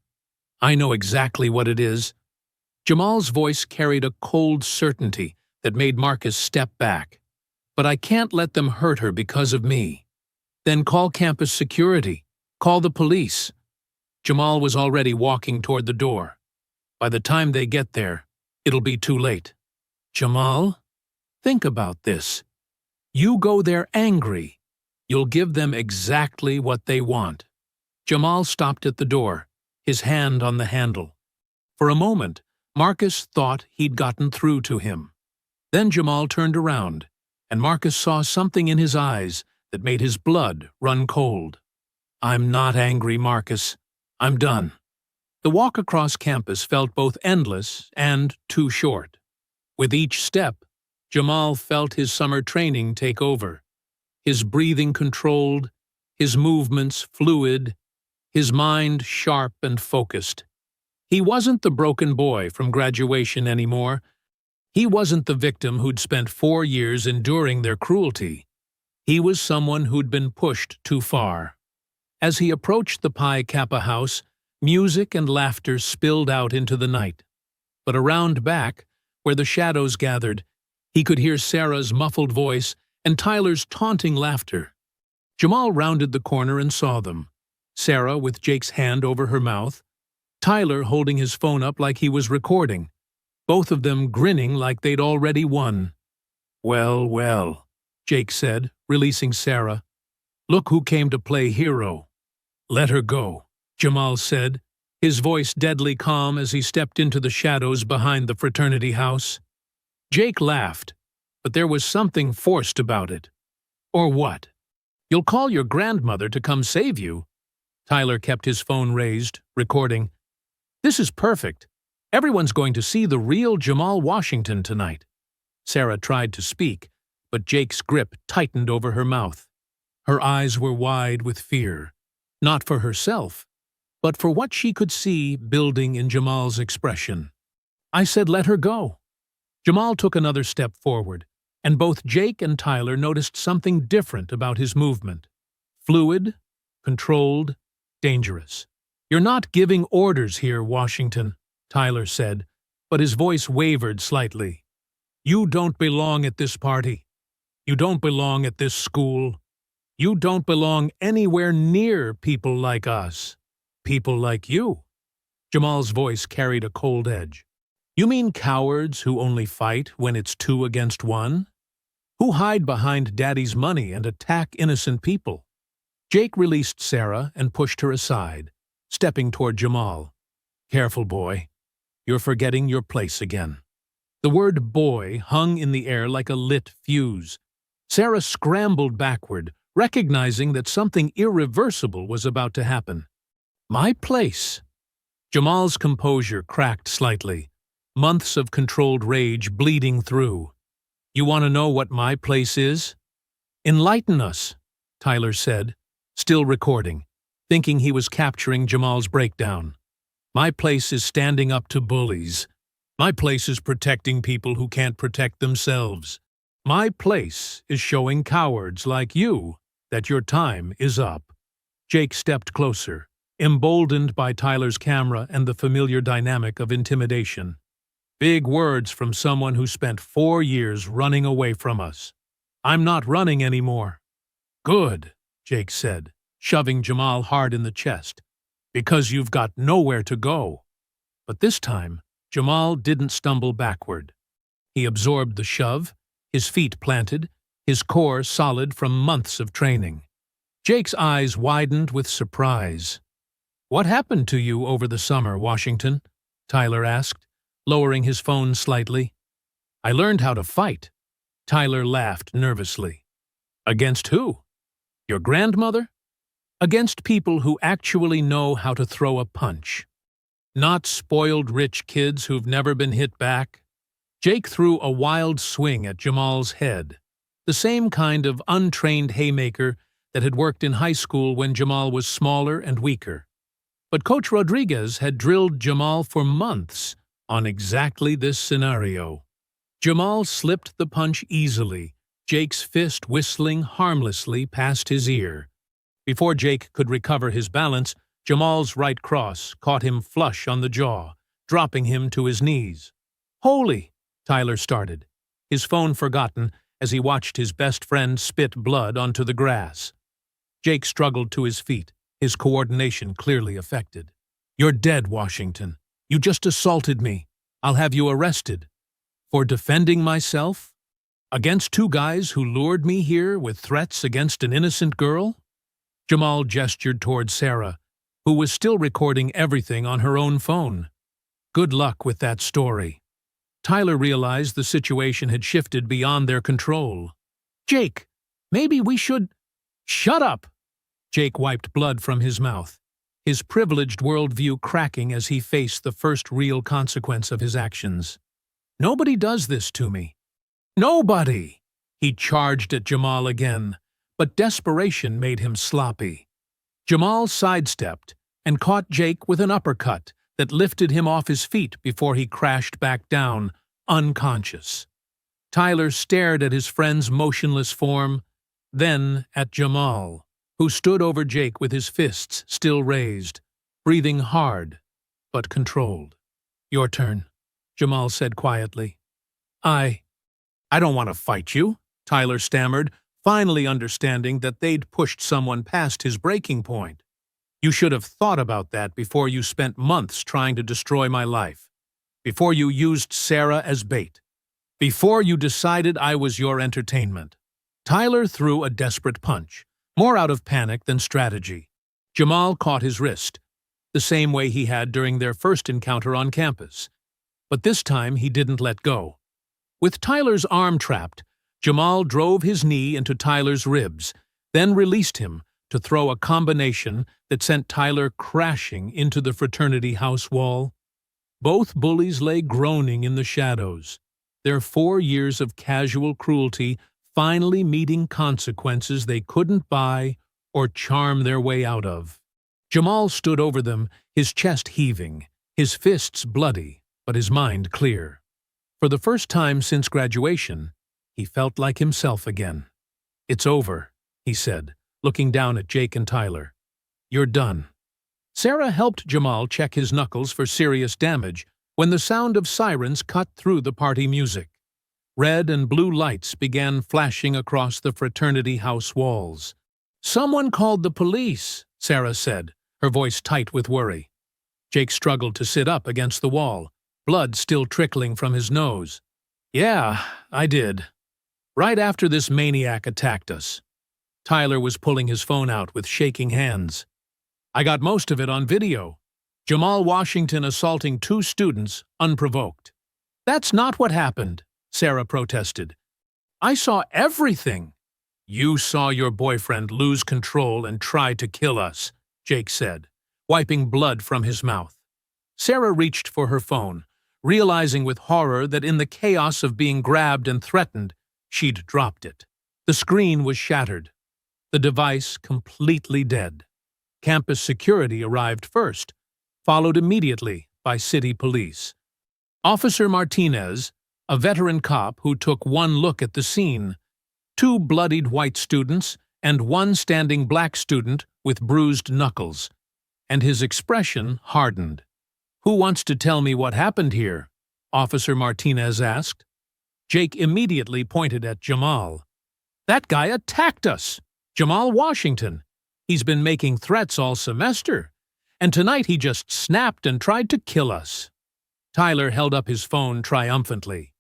I know exactly what it is. Jamal's voice carried a cold certainty that made Marcus step back. But I can't let them hurt her because of me. Then call campus security. Call the police. Jamal was already walking toward the door. By the time they get there, it'll be too late. Jamal, think about this. You go there angry. You'll give them exactly what they want. Jamal stopped at the door, his hand on the handle. For a moment, Marcus thought he'd gotten through to him. Then Jamal turned around, and Marcus saw something in his eyes that made his blood run cold. I'm not angry, Marcus. I'm done. The walk across campus felt both endless and too short. With each step, Jamal felt his summer training take over, his breathing controlled, his movements fluid, his mind sharp and focused. He wasn't the broken boy from graduation anymore. He wasn't the victim who'd spent 4 years enduring their cruelty. He was someone who'd been pushed too far. As he approached the Pi Kappa house, music and laughter spilled out into the night. But around back, where the shadows gathered, he could hear Sarah's muffled voice and Tyler's taunting laughter. Jamal rounded the corner and saw them. Sarah with Jake's hand over her mouth, Tyler holding his phone up like he was recording, both of them grinning like they'd already won. Well, well, Jake said, releasing Sarah. "Look who came to play hero." "Let her go," Jamal said, his voice deadly calm as he stepped into the shadows behind the fraternity house. Jake laughed, but there was something forced about it. "Or what? You'll call your grandmother to come save you?" Tyler kept his phone raised, recording. "This is perfect. Everyone's going to see the real Jamal Washington tonight." Sarah tried to speak, but Jake's grip tightened over her mouth. Her eyes were wide with fear, not for herself, but for what she could see building in Jamal's expression. "I said let her go." Jamal took another step forward, and both Jake and Tyler noticed something different about his movement. Fluid, controlled, dangerous. "You're not giving orders here, Washington," Tyler said, but his voice wavered slightly. "You don't belong at this party. You don't belong at this school. You don't belong anywhere near people like us. People like you." Jamal's voice carried a cold edge. "You mean cowards who only fight when it's 2 against 1? Who hide behind daddy's money and attack innocent people?" Jake released Sarah and pushed her aside, stepping toward Jamal. "Careful, boy. You're forgetting your place again." The word boy hung in the air like a lit fuse. Sarah scrambled backward, recognizing that something irreversible was about to happen. "My place." Jamal's composure cracked slightly, months of controlled rage bleeding through. "You want to know what my place is?" "Enlighten us," Tyler said, still recording, thinking he was capturing Jamal's breakdown. "My place is standing up to bullies. My place is protecting people who can't protect themselves. My place is showing cowards like you that your time is up." Jake stepped closer, emboldened by Tyler's camera and the familiar dynamic of intimidation. "Big words from someone who spent 4 years running away from us. I'm not running anymore." "Good," Jake said, shoving Jamal hard in the chest, "because you've got nowhere to go." But this time, Jamal didn't stumble backward. He absorbed the shove, his feet planted, his core solid from months of training. Jake's eyes widened with surprise. "What happened to you over the summer, Washington?" Tyler asked, lowering his phone slightly. "I learned how to fight." Tyler laughed nervously. "Against who? Your grandmother?" "Against people who actually know how to throw a punch. Not spoiled rich kids who've never been hit back." Jake threw a wild swing at Jamal's head, the same kind of untrained haymaker that had worked in high school when Jamal was smaller and weaker. But Coach Rodriguez had drilled Jamal for months on exactly this scenario. Jamal slipped the punch easily, Jake's fist whistling harmlessly past his ear. Before Jake could recover his balance, Jamal's right cross caught him flush on the jaw, dropping him to his knees. "Holy!" Tyler started, his phone forgotten as he watched his best friend spit blood onto the grass. Jake struggled to his feet, his coordination clearly affected. "You're dead, Washington. You just assaulted me. I'll have you arrested." "For defending myself? Against 2 guys who lured me here with threats against an innocent girl?" Jamal gestured toward Sarah, who was still recording everything on her own phone. "Good luck with that story." Tyler realized the situation had shifted beyond their control. "Jake, maybe we should—" "Shut up!" Jake wiped blood from his mouth, his privileged worldview cracking as he faced the first real consequence of his actions. "Nobody does this to me. Nobody!" He charged at Jamal again, but desperation made him sloppy. Jamal sidestepped and caught Jake with an uppercut that lifted him off his feet before he crashed back down, unconscious. Tyler stared at his friend's motionless form, then at Jamal, who stood over Jake with his fists still raised, breathing hard but controlled. "Your turn," Jamal said quietly. I don't want to fight you," Tyler stammered, finally understanding that they'd pushed someone past his breaking point. "You should have thought about that before you spent months trying to destroy my life. Before you used Sarah as bait. Before you decided I was your entertainment." Tyler threw a desperate punch, more out of panic than strategy. Jamal caught his wrist, the same way he had during their first encounter on campus. But this time he didn't let go. With Tyler's arm trapped, Jamal drove his knee into Tyler's ribs, then released him to throw a combination that sent Tyler crashing into the fraternity house wall. Both bullies lay groaning in the shadows, their 4 years of casual cruelty finally meeting consequences they couldn't buy or charm their way out of. Jamal stood over them, his chest heaving, his fists bloody, but his mind clear. For the first time since graduation, he felt like himself again. "It's over," he said, looking down at Jake and Tyler. "You're done." Sarah helped Jamal check his knuckles for serious damage when the sound of sirens cut through the party music. Red and blue lights began flashing across the fraternity house walls. "Someone called the police," Sarah said, her voice tight with worry. Jake struggled to sit up against the wall, blood still trickling from his nose. "Yeah, I did. Right after this maniac attacked us." Tyler was pulling his phone out with shaking hands. "I got most of it on video. Jamal Washington assaulting 2 students unprovoked." "That's not what happened," Sarah protested. "I saw everything." "You saw your boyfriend lose control and try to kill us," Jake said, wiping blood from his mouth. Sarah reached for her phone, realizing with horror that in the chaos of being grabbed and threatened, she'd dropped it. The screen was shattered, the device completely dead. Campus security arrived first, followed immediately by city police. Officer Martinez, a veteran cop who took one look at the scene, 2 bloodied white students and 1 standing black student with bruised knuckles, and his expression hardened. "Who wants to tell me what happened here?" Officer Martinez asked. Jake immediately pointed at Jamal. "That guy attacked us! Jamal Washington! He's been making threats all semester, and tonight he just snapped and tried to kill us." Tyler held up his phone triumphantly.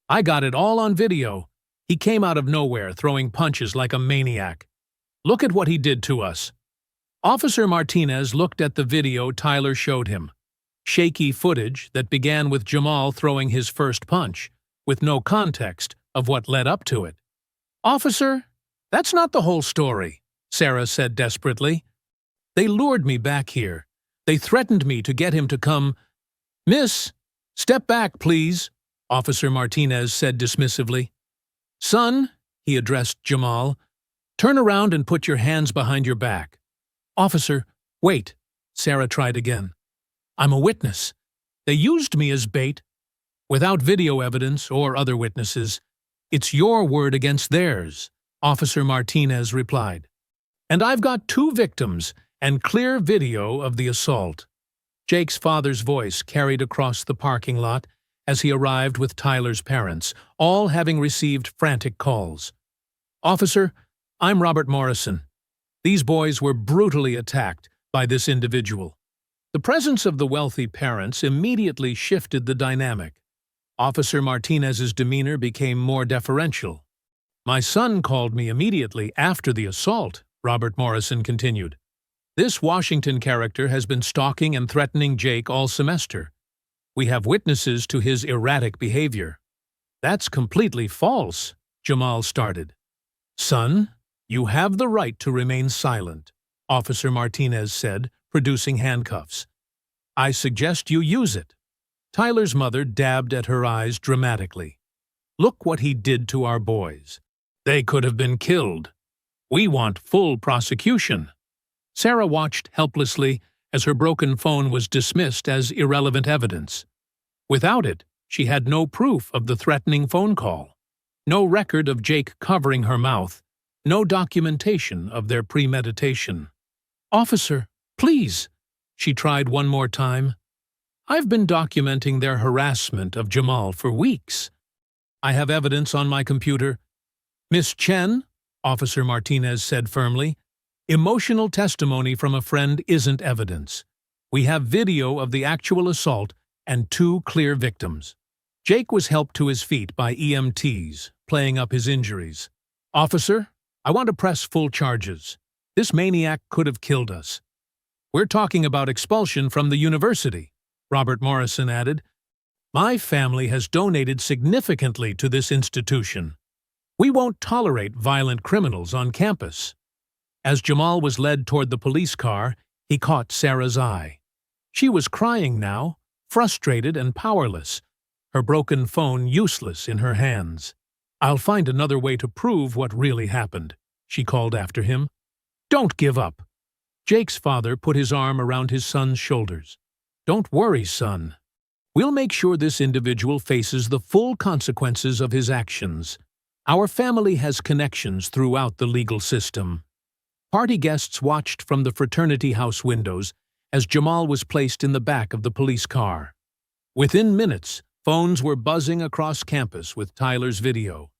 "I got it all on video. He came out of nowhere throwing punches like a maniac. Look at what he did to us." Officer Martinez looked at the video Tyler showed him. Shaky footage that began with Jamal throwing his first punch, with no context of what led up to it. "Officer, that's not the whole story," Sarah said desperately. "They lured me back here. They threatened me to get him to come." "Miss, step back, please," Officer Martinez said dismissively. "Son," he addressed Jamal, "turn around and put your hands behind your back." "Officer, wait," Sarah tried again. "I'm a witness. They used me as bait. Without video evidence or other witnesses, it's your word against theirs," Officer Martinez replied. "And I've got 2 victims and clear video of the assault." Jake's father's voice carried across the parking lot as he arrived with Tyler's parents, all having received frantic calls. "Officer, I'm Robert Morrison. These boys were brutally attacked by this individual." The presence of the wealthy parents immediately shifted the dynamic. Officer Martinez's demeanor became more deferential. "My son called me immediately after the assault," Robert Morrison continued. "This Washington character has been stalking and threatening Jake all semester. We have witnesses to his erratic behavior." "That's completely false," Jamal started. "Son, you have the right to remain silent," Officer Martinez said, producing handcuffs. "I suggest you use it." Tyler's mother dabbed at her eyes dramatically. "Look what he did to our boys. They could have been killed. We want full prosecution." Sarah watched helplessly as her broken phone was dismissed as irrelevant evidence. Without it, she had no proof of the threatening phone call, no record of Jake covering her mouth, no documentation of their premeditation. "Officer, please," she tried one more time. "I've been documenting their harassment of Jamal for weeks. I have evidence on my computer." "Miss Chen," Officer Martinez said firmly, "emotional testimony from a friend isn't evidence. We have video of the actual assault and 2 clear victims." Jake was helped to his feet by EMTs, playing up his injuries. "Officer, I want to press full charges. This maniac could have killed us." "We're talking about expulsion from the university," Robert Morrison added. "My family has donated significantly to this institution. We won't tolerate violent criminals on campus." As Jamal was led toward the police car, he caught Sarah's eye. She was crying now, frustrated and powerless, her broken phone useless in her hands. "I'll find another way to prove what really happened," she called after him. "Don't give up." Jake's father put his arm around his son's shoulders. "Don't worry, son. We'll make sure this individual faces the full consequences of his actions. Our family has connections throughout the legal system." Party guests watched from the fraternity house windows as Jamal was placed in the back of the police car. Within minutes, phones were buzzing across campus with Tyler's video.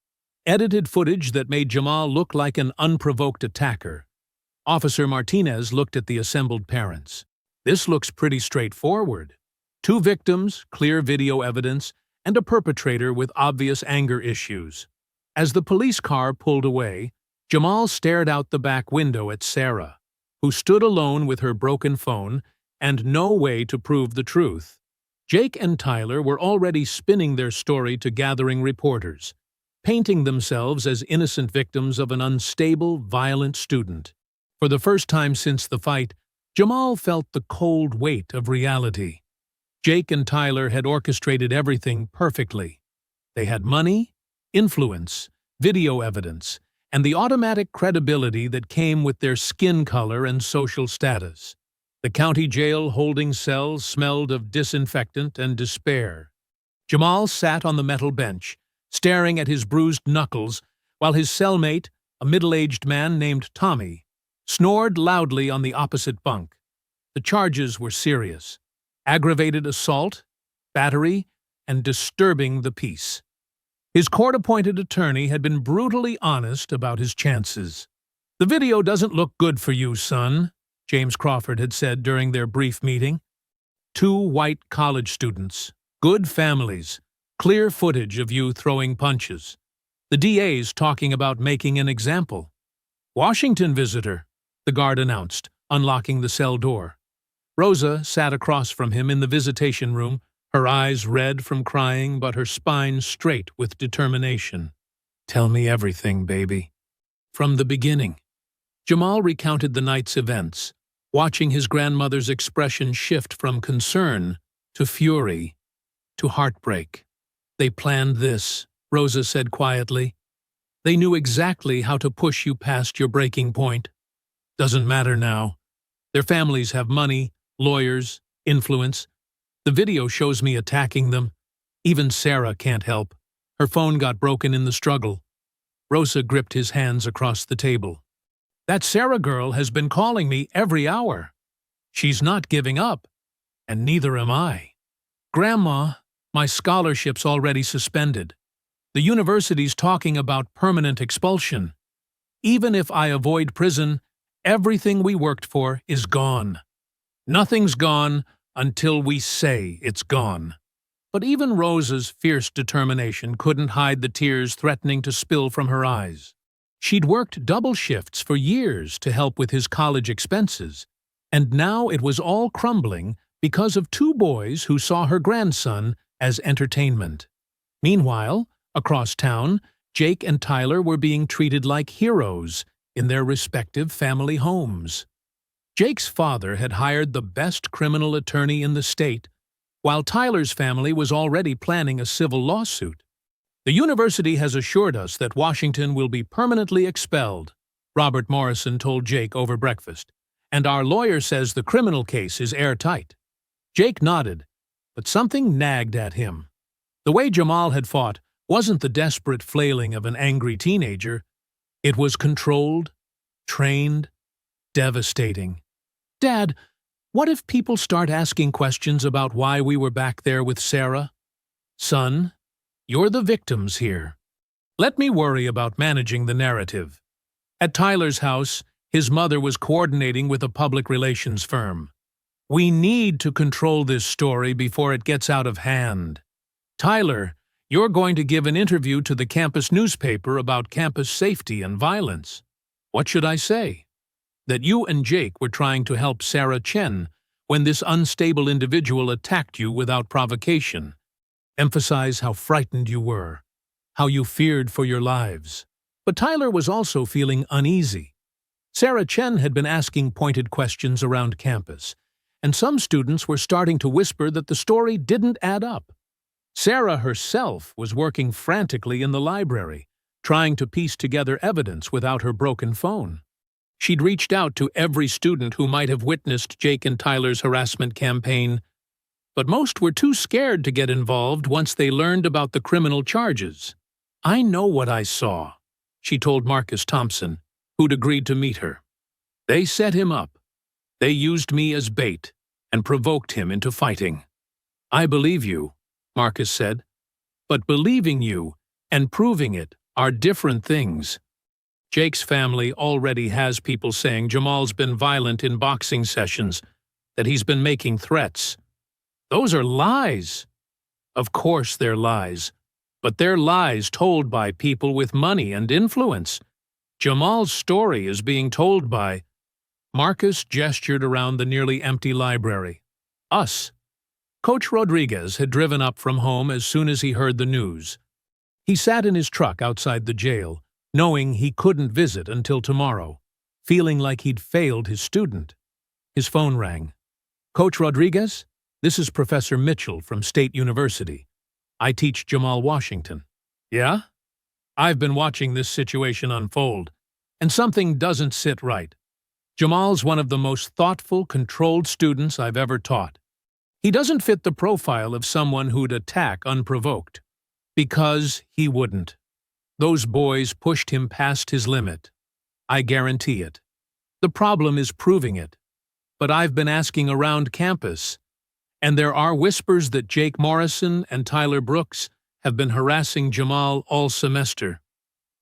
Edited footage that made Jamal look like an unprovoked attacker. Officer Martinez looked at the assembled parents. "This looks pretty straightforward. 2 victims, clear video evidence, and a perpetrator with obvious anger issues." As the police car pulled away, Jamal stared out the back window at Sarah, who stood alone with her broken phone and no way to prove the truth. Jake and Tyler were already spinning their story to gathering reporters, painting themselves as innocent victims of an unstable, violent student. For the first time since the fight, Jamal felt the cold weight of reality. Jake and Tyler had orchestrated everything perfectly. They had money, influence, video evidence, and the automatic credibility that came with their skin color and social status. The county jail holding cells smelled of disinfectant and despair. Jamal sat on the metal bench, staring at his bruised knuckles, while his cellmate, a middle-aged man named Tommy, snored loudly on the opposite bunk. The charges were serious: aggravated assault, battery, and disturbing the peace. His court-appointed attorney had been brutally honest about his chances. "The video doesn't look good for you, son," James Crawford had said during their brief meeting. 2 white college students, good families, clear footage of you throwing punches. The DA's talking about making an example. "Washington visitor," the guard announced, unlocking the cell door. Rosa sat across from him in the visitation room, her eyes red from crying but her spine straight with determination. "Tell me everything, baby." From the beginning. Jamal recounted the night's events, watching his grandmother's expression shift from concern to fury to heartbreak. "They planned this," Rosa said quietly. "They knew exactly how to push you past your breaking point. Doesn't matter now. Their families have money, lawyers, influence. The video shows me attacking them. Even Sarah can't help. Her phone got broken in the struggle." Rosa gripped his hands across the table. "That Sarah girl has been calling me every hour. She's not giving up, and neither am I. Grandma, my scholarship's already suspended. The university's talking about permanent expulsion. Even if I avoid prison, everything we worked for is gone. Nothing's gone until we say it's gone." But even Rosa's fierce determination couldn't hide the tears threatening to spill from her eyes. She'd worked double shifts for years to help with his college expenses, and now it was all crumbling because of 2 boys who saw her grandson as entertainment. Meanwhile, across town, Jake and Tyler were being treated like heroes in their respective family homes. Jake's father had hired the best criminal attorney in the state, while Tyler's family was already planning a civil lawsuit. "The university has assured us that Washington will be permanently expelled," Robert Morrison told Jake over breakfast, "and our lawyer says the criminal case is airtight." Jake nodded, but something nagged at him. The way Jamal had fought wasn't the desperate flailing of an angry teenager. It was controlled, trained, devastating. "Dad, what if people start asking questions about why we were back there with Sarah?" "Son, you're the victims here. Let me worry about managing the narrative." At Tyler's house, his mother was coordinating with a public relations firm. "We need to control this story before it gets out of hand. Tyler, You're going to give an interview to the campus newspaper about campus safety and violence. What should I say? That you and Jake were trying to help Sarah Chen when this unstable individual attacked you without provocation. Emphasize how frightened you were, how you feared for your lives. But Tyler was also feeling uneasy. Sarah Chen had been asking pointed questions around campus, and some students were starting to whisper that the story didn't add up. Sarah herself was working frantically in the library, trying to piece together evidence without her broken phone. She'd reached out to every student who might have witnessed Jake and Tyler's harassment campaign, but most were too scared to get involved once they learned about the criminal charges. "I know what I saw," she told Marcus Thompson, who'd agreed to meet her. "They set him up. They used me as bait and provoked him into fighting." "I believe you," Marcus said, "but believing you and proving it are different things." Jake's family already has people saying Jamal's been violent in boxing sessions, that he's been making threats. Those are lies. Of course they're lies, but they're lies told by people with money and influence. Jamal's story is being told by— Marcus gestured around the nearly empty library. "Us." Coach Rodriguez had driven up from home as soon as he heard the news. He sat in his truck outside the jail, knowing he couldn't visit until tomorrow, feeling like he'd failed his student. His phone rang. "Coach Rodriguez, this is Professor Mitchell from State University. I teach Jamal Washington." "Yeah? I've been watching this situation unfold, and something doesn't sit right. Jamal's one of the most thoughtful, controlled students I've ever taught. He doesn't fit the profile of someone who'd attack unprovoked. Because he wouldn't. Those boys pushed him past his limit. I guarantee it. The problem is proving it. But I've been asking around campus, and there are whispers that Jake Morrison and Tyler Brooks have been harassing Jamal all semester.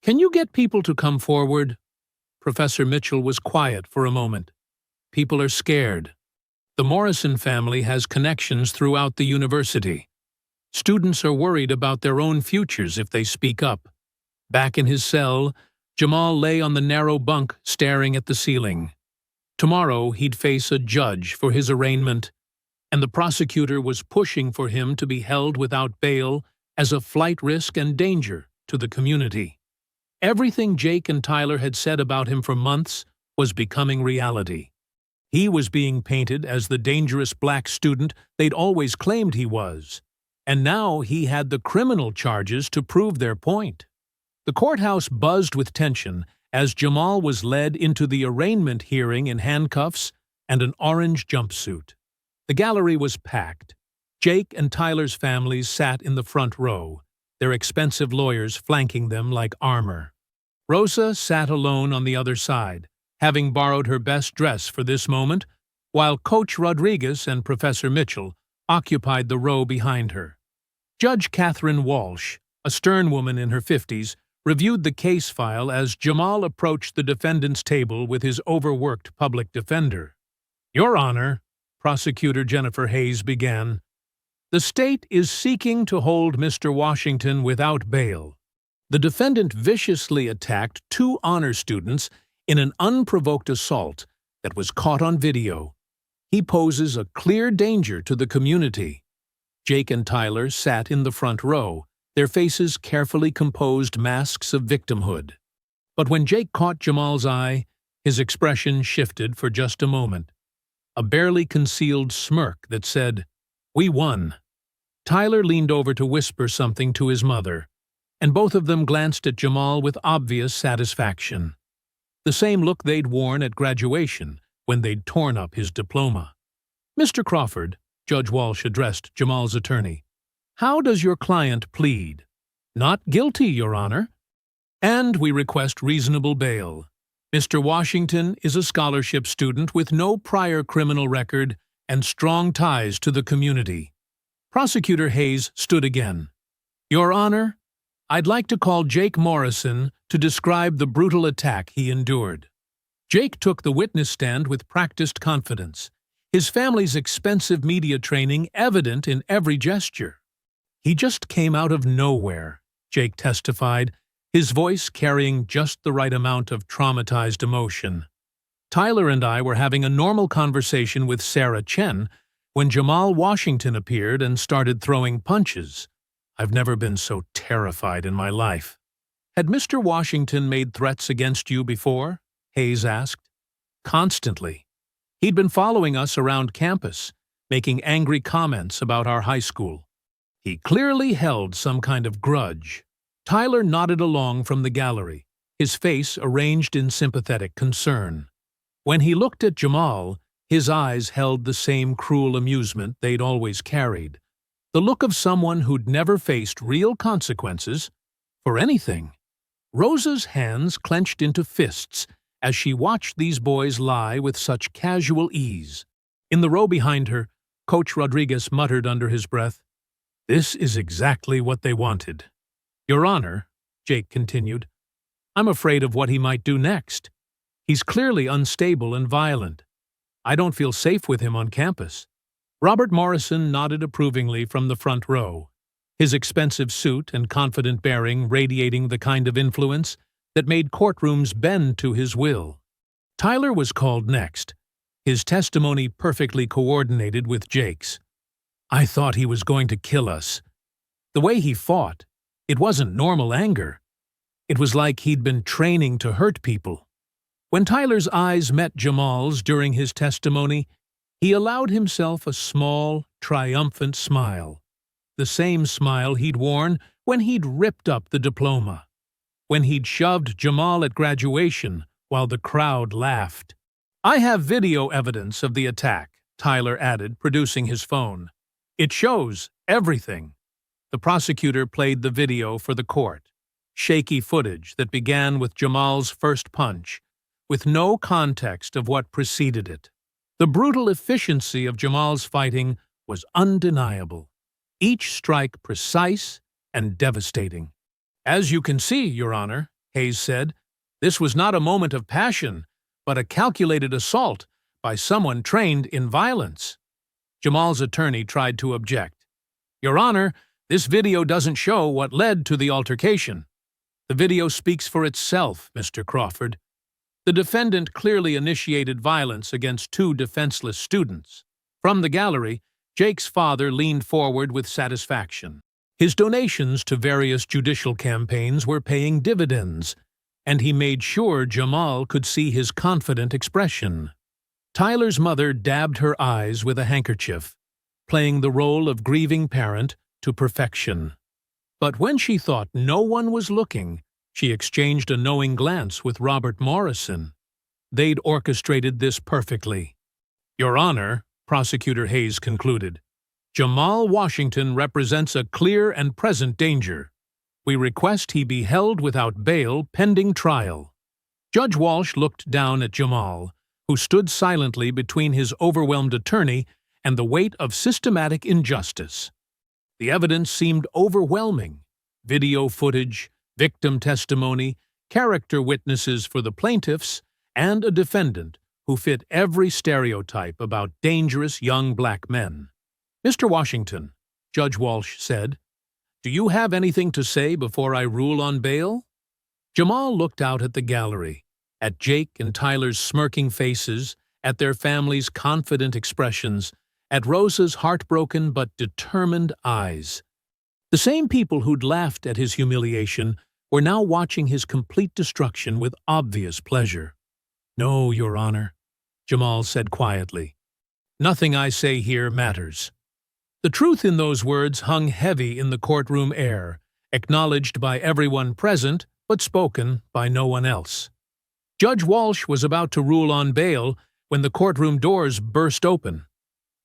Can you get people to come forward?" Professor Mitchell was quiet for a moment. "People are scared. The Morrison family has connections throughout the university. Students are worried about their own futures if they speak up." Back in his cell, Jamal lay on the narrow bunk staring at the ceiling. Tomorrow he'd face a judge for his arraignment, and the prosecutor was pushing for him to be held without bail as a flight risk and danger to the community. Everything Jake and Tyler had said about him for months was becoming reality. He was being painted as the dangerous black student they'd always claimed he was, and now he had the criminal charges to prove their point. The courthouse buzzed with tension as Jamal was led into the arraignment hearing in handcuffs and an orange jumpsuit. The gallery was packed. Jake and Tyler's families sat in the front row, their expensive lawyers flanking them like armor. Rosa sat alone on the other side, having borrowed her best dress for this moment, while Coach Rodriguez and Professor Mitchell occupied the row behind her. Judge Catherine Walsh, a stern woman in her 50s, reviewed the case file as Jamal approached the defendant's table with his overworked public defender. "Your Honor," Prosecutor Jennifer Hayes began, "the state is seeking to hold Mr. Washington without bail. The defendant viciously attacked 2 honor students in an unprovoked assault that was caught on video. He poses a clear danger to the community." Jake and Tyler sat in the front row, their faces carefully composed masks of victimhood. But when Jake caught Jamal's eye, his expression shifted for just a moment. A barely concealed smirk that said, "We won." Tyler leaned over to whisper something to his mother, and both of them glanced at Jamal with obvious satisfaction. The same look they'd worn at graduation when they'd torn up his diploma. "Mr. Crawford," Judge Walsh addressed Jamal's attorney, "how does your client plead?" "Not guilty, Your Honor. And we request reasonable bail. Mr. Washington is a scholarship student with no prior criminal record and strong ties to the community." Prosecutor Hayes stood again. "Your Honor, I'd like to call Jake Morrison to describe the brutal attack he endured." Jake took the witness stand with practiced confidence, his family's expensive media training evident in every gesture. He just came out of nowhere, Jake testified, his voice carrying just the right amount of traumatized emotion. Tyler and I were having a normal conversation with Sarah Chen when Jamal Washington appeared and started throwing punches. I've never been so terrified in my life. Had Mr. Washington made threats against you before? Hayes asked. Constantly. He'd been following us around campus, making angry comments about our high school. He clearly held some kind of grudge. Tyler nodded along from the gallery, his face arranged in sympathetic concern. When he looked at Jamal, his eyes held the same cruel amusement they'd always carried, the look of someone who'd never faced real consequences for anything. Rosa's hands clenched into fists as she watched these boys lie with such casual ease. In the row behind her, Coach Rodriguez muttered under his breath, "This is exactly what they wanted." "Your Honor," Jake continued, "I'm afraid of what he might do next. He's clearly unstable and violent. I don't feel safe with him on campus." Robert Morrison nodded approvingly from the front row, his expensive suit and confident bearing radiating the kind of influence that made courtrooms bend to his will. Tyler was called next, his testimony perfectly coordinated with Jake's. "I thought he was going to kill us. The way he fought, it wasn't normal anger. It was like he'd been training to hurt people." When Tyler's eyes met Jamal's during his testimony, he allowed himself a small, triumphant smile, the same smile he'd worn when he'd ripped up the diploma, when he'd shoved Jamal at graduation while the crowd laughed. "I have video evidence of the attack," Tyler added, producing his phone. "It shows everything." The prosecutor played the video for the court, shaky footage that began with Jamal's first punch, with no context of what preceded it. The brutal efficiency of Jamal's fighting was undeniable, each strike precise and devastating. "As you can see, Your Honor," Hayes said, "this was not a moment of passion, but a calculated assault by someone trained in violence." Jamal's attorney tried to object. "Your Honor, this video doesn't show what led to the altercation." "The video speaks for itself, Mr. Crawford." The defendant clearly initiated violence against two defenseless students. From the gallery, Jake's father leaned forward with satisfaction. His donations to various judicial campaigns were paying dividends, and he made sure Jamal could see his confident expression. Tyler's mother dabbed her eyes with a handkerchief, playing the role of grieving parent to perfection. But when she thought no one was looking, she exchanged a knowing glance with Robert Morrison. They'd orchestrated this perfectly. "Your Honor," Prosecutor Hayes concluded, "Jamal Washington represents a clear and present danger. We request he be held without bail pending trial." Judge Walsh looked down at Jamal, who stood silently between his overwhelmed attorney and the weight of systematic injustice. The evidence seemed overwhelming: video footage, victim testimony, character witnesses for the plaintiffs, and a defendant who fit every stereotype about dangerous young black men. "Mr. Washington," Judge Walsh said, "do you have anything to say before I rule on bail?" Jamal looked out at the gallery, at Jake and Tyler's smirking faces, at their families' confident expressions, at Rosa's heartbroken but determined eyes. The same people who'd laughed at his humiliation were now watching his complete destruction with obvious pleasure. "No, Your Honor," Jamal said quietly. "Nothing I say here matters." The truth in those words hung heavy in the courtroom air, acknowledged by everyone present, but spoken by no one else. Judge Walsh was about to rule on bail when the courtroom doors burst open.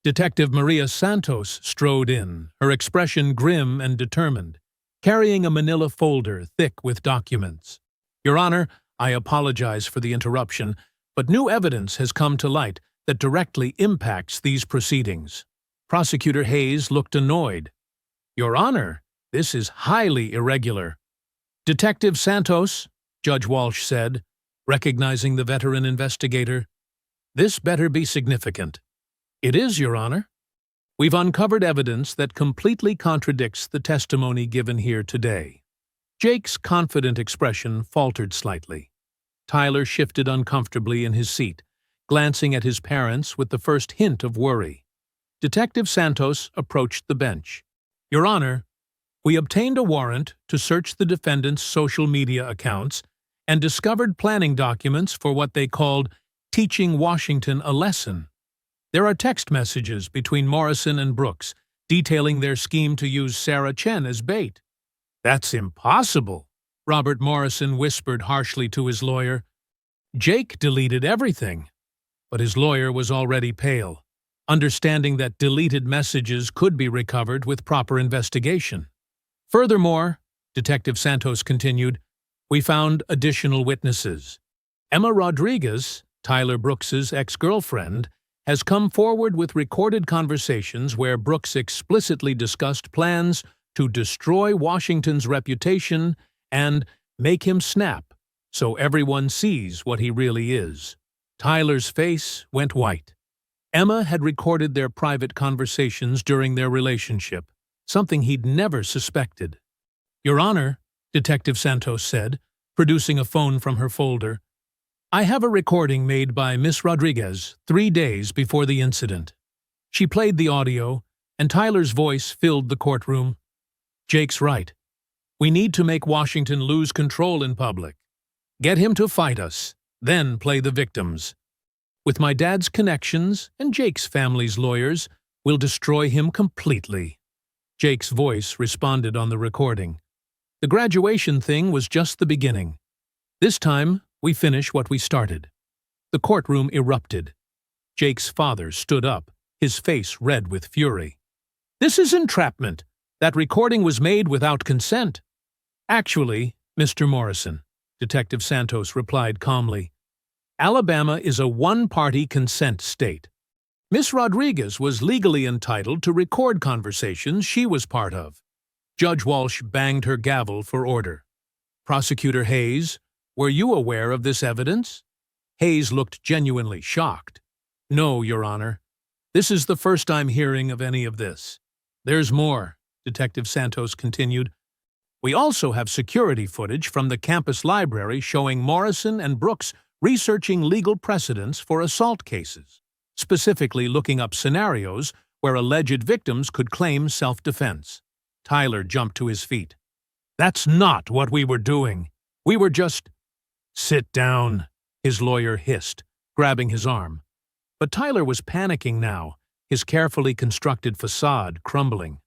Detective Maria Santos strode in, her expression grim and determined, carrying a manila folder thick with documents. "Your Honor, I apologize for the interruption, but new evidence has come to light that directly impacts these proceedings." Prosecutor Hayes looked annoyed. "Your Honor, this is highly irregular." "Detective Santos," Judge Walsh said, recognizing the veteran investigator, "this better be significant." "It is, Your Honor." We've uncovered evidence that completely contradicts the testimony given here today. Jake's confident expression faltered slightly. Tyler shifted uncomfortably in his seat, glancing at his parents with the first hint of worry. Detective Santos approached the bench. "Your Honor, we obtained a warrant to search the defendant's social media accounts and discovered planning documents for what they called teaching Washington a lesson. There are text messages between Morrison and Brooks detailing their scheme to use Sarah Chen as bait." "That's impossible," Robert Morrison whispered harshly to his lawyer. Jake deleted everything, but his lawyer was already pale, understanding that deleted messages could be recovered with proper investigation. "Furthermore," Detective Santos continued, "we found additional witnesses. Emma Rodriguez, Tyler Brooks's ex-girlfriend, has come forward with recorded conversations where Brooks explicitly discussed plans to destroy Washington's reputation and make him snap so everyone sees what he really is." Tyler's face went white. Emma had recorded their private conversations during their relationship, something he'd never suspected. "Your Honor," Detective Santos said, producing a phone from her folder, "I have a recording made by Miss Rodriguez 3 days before the incident." She played the audio, and Tyler's voice filled the courtroom. "Jake's right. We need to make Washington lose control in public. Get him to fight us, then play the victims. With my dad's connections and Jake's family's lawyers, we'll destroy him completely." Jake's voice responded on the recording. "The graduation thing was just the beginning. This time, we finish what we started." The courtroom erupted. Jake's father stood up, his face red with fury. "This is entrapment. That recording was made without consent." "Actually, Mr. Morrison," Detective Santos replied calmly, "Alabama is a one-party consent state. Miss Rodriguez was legally entitled to record conversations she was part of." Judge Walsh banged her gavel for order. "Prosecutor Hayes, were you aware of this evidence?" Hayes looked genuinely shocked. "No, Your Honor. This is the first I'm hearing of any of this." "There's more," Detective Santos continued. "We also have security footage from the campus library showing Morrison and Brooks researching legal precedents for assault cases, specifically looking up scenarios where alleged victims could claim self-defense." Tyler jumped to his feet. "That's not what we were doing. We were just—" "Sit down," his lawyer hissed, grabbing his arm. But Tyler was panicking now, his carefully constructed facade crumbling.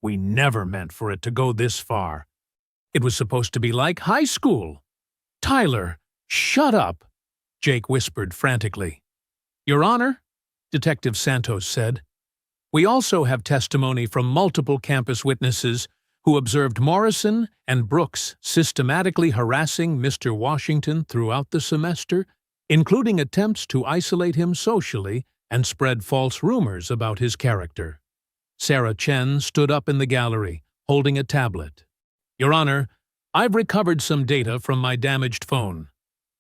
"We never meant for it to go this far. It was supposed to be like high school." "Tyler, shut up," Jake whispered frantically. "Your Honor," Detective Santos said, "we also have testimony from multiple campus witnesses who observed Morrison and Brooks systematically harassing Mr. Washington throughout the semester, including attempts to isolate him socially and spread false rumors about his character." Sarah Chen stood up in the gallery, holding a tablet. "Your Honor, I've recovered some data from my damaged phone.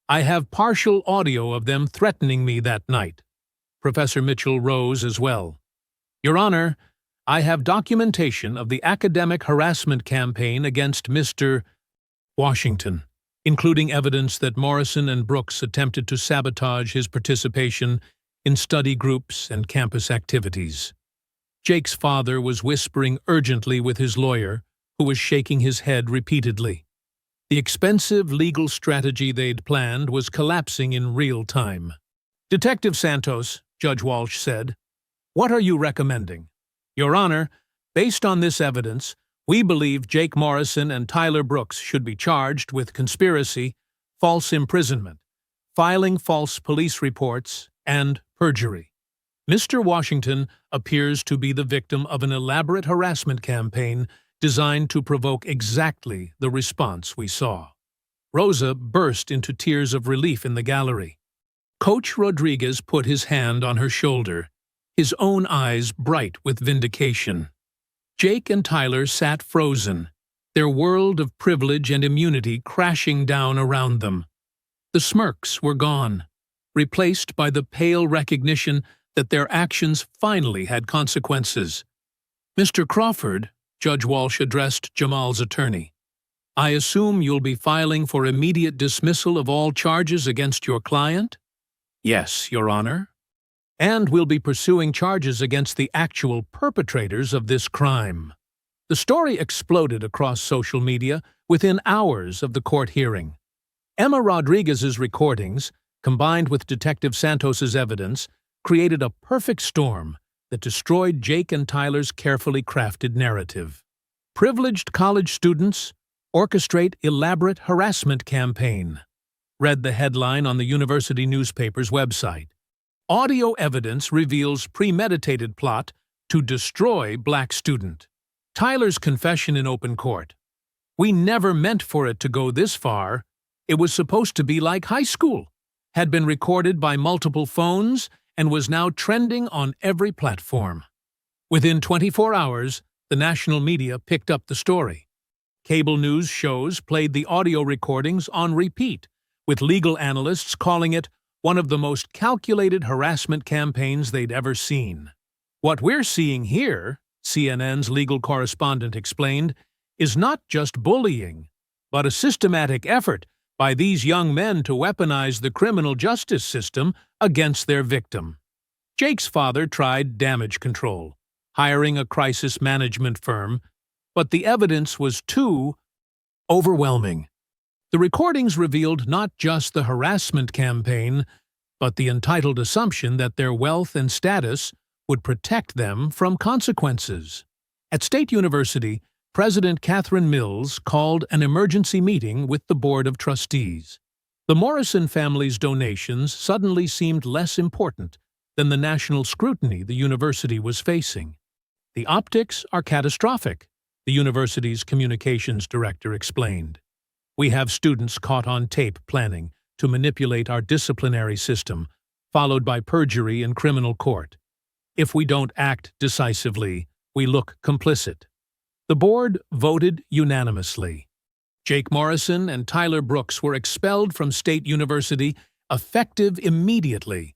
I have partial audio of them threatening me that night." Professor Mitchell rose as well. "Your Honor, I have documentation of the academic harassment campaign against Mr. Washington, including evidence that Morrison and Brooks attempted to sabotage his participation in study groups and campus activities." Jake's father was whispering urgently with his lawyer, who was shaking his head repeatedly. The expensive legal strategy they'd planned was collapsing in real time. "Detective Santos," Judge Walsh said, "what are you recommending?" "Your Honor, based on this evidence, we believe Jake Morrison and Tyler Brooks should be charged with conspiracy, false imprisonment, filing false police reports, and perjury. Mr. Washington appears to be the victim of an elaborate harassment campaign designed to provoke exactly the response we saw." Rosa burst into tears of relief in the gallery. Coach Rodriguez put his hand on her shoulder, his own eyes bright with vindication. Jake and Tyler sat frozen, their world of privilege and immunity crashing down around them. The smirks were gone, replaced by the pale recognition that their actions finally had consequences. "Mr. Crawford," Judge Walsh addressed Jamal's attorney, "I assume you'll be filing for immediate dismissal of all charges against your client?" "Yes, Your Honor." "And we'll be pursuing charges against the actual perpetrators of this crime." The story exploded across social media within hours of the court hearing. Emma Rodriguez's recordings, combined with Detective Santos's evidence, created a perfect storm that destroyed Jake and Tyler's carefully crafted narrative. "Privileged college students orchestrate elaborate harassment campaign," read the headline on the university newspaper's website. "Audio evidence reveals premeditated plot to destroy black student." Tyler's confession in open court. "We never meant for it to go this far. It was supposed to be like high school," had been recorded by multiple phones and was now trending on every platform. Within 24 hours, the national media picked up the story. Cable news shows played the audio recordings on repeat, with legal analysts calling it one of the most calculated harassment campaigns they'd ever seen. "What we're seeing here," CNN's legal correspondent explained, "is not just bullying, but a systematic effort by these young men to weaponize the criminal justice system against their victim." Jake's father tried damage control, hiring a crisis management firm, but the evidence was too overwhelming. The recordings revealed not just the harassment campaign, but the entitled assumption that their wealth and status would protect them from consequences. At State University, President Catherine Mills called an emergency meeting with the Board of Trustees. The Morrison family's donations suddenly seemed less important than the national scrutiny the university was facing. "The optics are catastrophic," the university's communications director explained. "We have students caught on tape planning to manipulate our disciplinary system, followed by perjury in criminal court. If we don't act decisively, we look complicit." The board voted unanimously. Jake Morrison and Tyler Brooks were expelled from State University, effective immediately,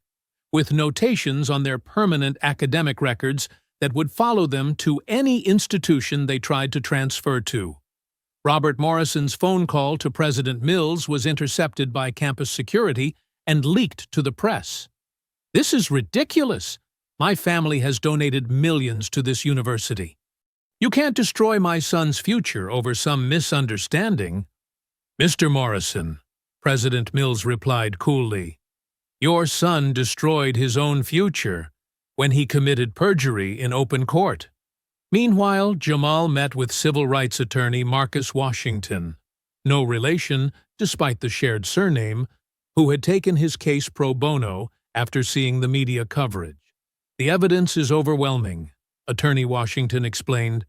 with notations on their permanent academic records that would follow them to any institution they tried to transfer to. Robert Morrison's phone call to President Mills was intercepted by campus security and leaked to the press. "This is ridiculous. My family has donated millions to this university. You can't destroy my son's future over some misunderstanding." "Mr. Morrison," President Mills replied coolly, "your son destroyed his own future when he committed perjury in open court." Meanwhile, Jamal met with civil rights attorney Marcus Washington, no relation despite the shared surname, who had taken his case pro bono after seeing the media coverage. "The evidence is overwhelming," Attorney Washington explained.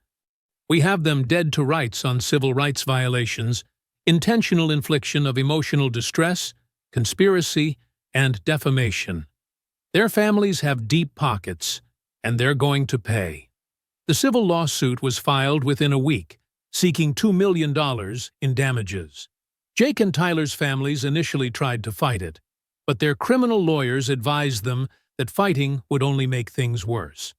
"We have them dead to rights on civil rights violations, intentional infliction of emotional distress, conspiracy, and defamation. Their families have deep pockets, and they're going to pay." The civil lawsuit was filed within a week, seeking $2 million in damages. Jake and Tyler's families initially tried to fight it, but their criminal lawyers advised them that fighting would only make things worse.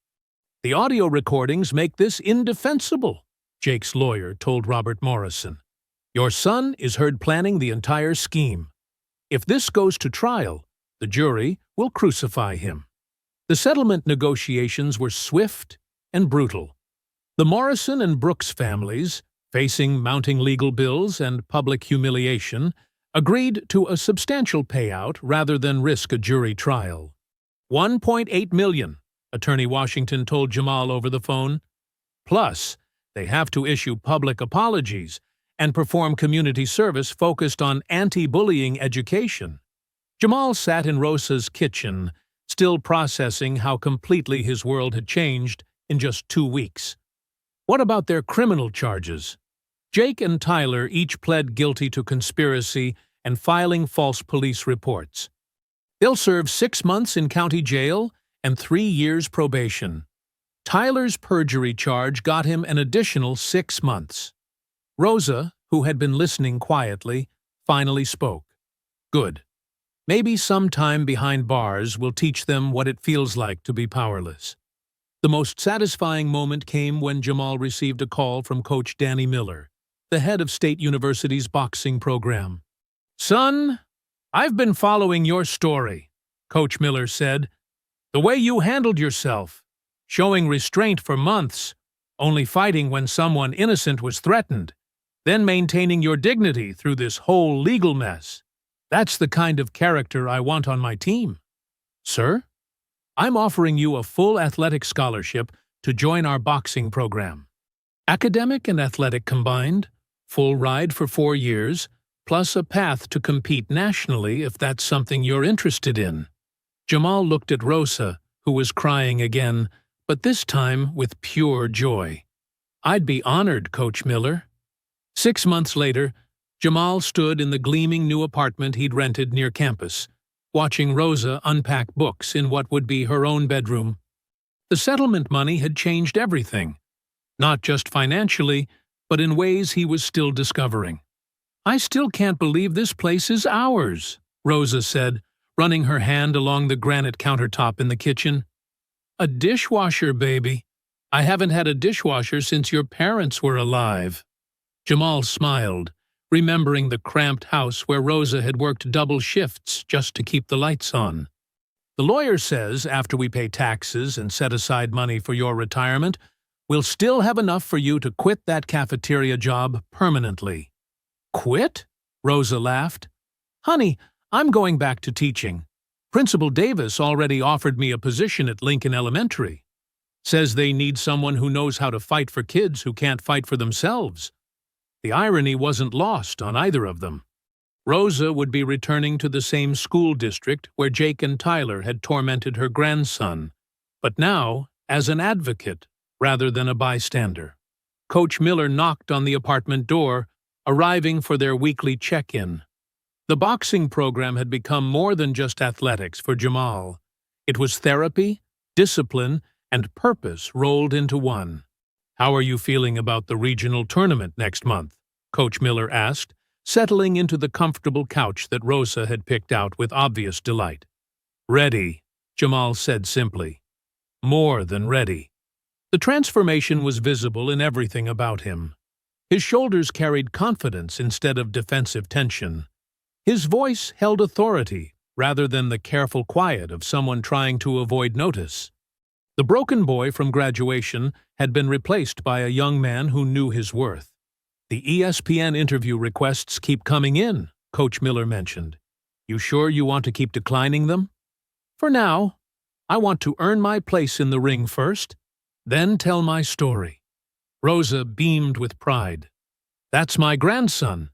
"The audio recordings make this indefensible," Jake's lawyer told Robert Morrison. "Your son is heard planning the entire scheme. If this goes to trial, the jury will crucify him." The settlement negotiations were swift and brutal. The Morrison and Brooks families, facing mounting legal bills and public humiliation, agreed to a substantial payout rather than risk a jury trial. $1.8 million, Attorney Washington told Jamal over the phone. Plus, they have to issue public apologies and perform community service focused on anti-bullying education. Jamal sat in Rosa's kitchen, still processing how completely his world had changed in just 2 weeks. What about their criminal charges? Jake and Tyler each pled guilty to conspiracy and filing false police reports. They'll serve 6 months in county jail and 3 years probation. Tyler's perjury charge got him an additional 6 months. Rosa, who had been listening quietly, finally spoke. "Good. Maybe some time behind bars will teach them what it feels like to be powerless. The most satisfying moment came when Jamal received a call from Coach Danny Miller, the head of State University's boxing program. "Son, I've been following your story," Coach Miller said. "The way you handled yourself, showing restraint for months, only fighting when someone innocent was threatened, then maintaining your dignity through this whole legal mess. That's the kind of character I want on my team. Sir, I'm offering you a full athletic scholarship to join our boxing program. Academic and athletic combined, full ride for 4 years, plus a path to compete nationally if that's something you're interested in." Jamal looked at Rosa, who was crying again, but this time with pure joy. "I'd be honored, Coach Miller." 6 months later, Jamal stood in the gleaming new apartment he'd rented near campus, watching Rosa unpack books in what would be her own bedroom. The settlement money had changed everything, not just financially, but in ways he was still discovering. "I still can't believe this place is ours," Rosa said, running her hand along the granite countertop in the kitchen. "A dishwasher, baby. I haven't had a dishwasher since your parents were alive." Jamal smiled, remembering the cramped house where Rosa had worked double shifts just to keep the lights on. "The lawyer says after we pay taxes and set aside money for your retirement, we'll still have enough for you to quit that cafeteria job permanently." "Quit?" Rosa laughed. "Honey, I'm going back to teaching. Principal Davis already offered me a position at Lincoln Elementary. Says they need someone who knows how to fight for kids who can't fight for themselves." The irony wasn't lost on either of them. Rosa would be returning to the same school district where Jake and Tyler had tormented her grandson, but now as an advocate rather than a bystander. Coach Miller knocked on the apartment door, arriving for their weekly check-in. The boxing program had become more than just athletics for Jamal. It was therapy, discipline, and purpose rolled into one. "How are you feeling about the regional tournament next month?" Coach Miller asked, settling into the comfortable couch that Rosa had picked out with obvious delight. "Ready," Jamal said simply. "More than ready." The transformation was visible in everything about him. His shoulders carried confidence instead of defensive tension. His voice held authority rather than the careful quiet of someone trying to avoid notice. The broken boy from graduation had been replaced by a young man who knew his worth. "The ESPN interview requests keep coming in," Coach Miller mentioned. "You sure you want to keep declining them?" "For now. I want to earn my place in the ring first, then tell my story." Rosa beamed with pride. "That's my grandson.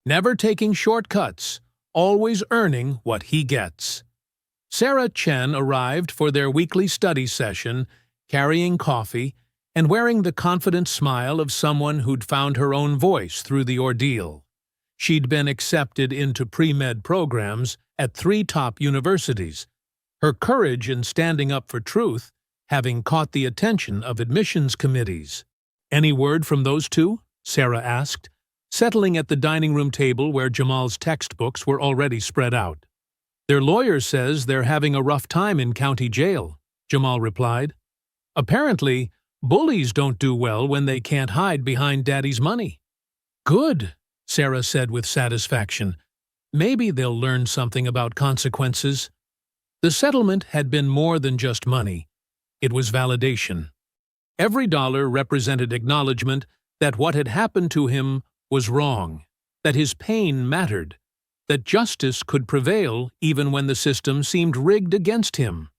Never taking shortcuts, always earning what he gets." Sarah Chen arrived for their weekly study session, carrying coffee and wearing the confident smile of someone who'd found her own voice through the ordeal. She'd been accepted into pre-med programs at 3 top universities, her courage in standing up for truth having caught the attention of admissions committees. "Any word from those two?" Sarah asked, settling at the dining room table where Jamal's textbooks were already spread out. "Their lawyer says they're having a rough time in county jail," Jamal replied. "Apparently, bullies don't do well when they can't hide behind daddy's money." "Good," Sarah said with satisfaction. "Maybe they'll learn something about consequences." The settlement had been more than just money. It was validation. Every dollar represented acknowledgement that what had happened to him was wrong, that his pain mattered, that justice could prevail even when the system seemed rigged against him.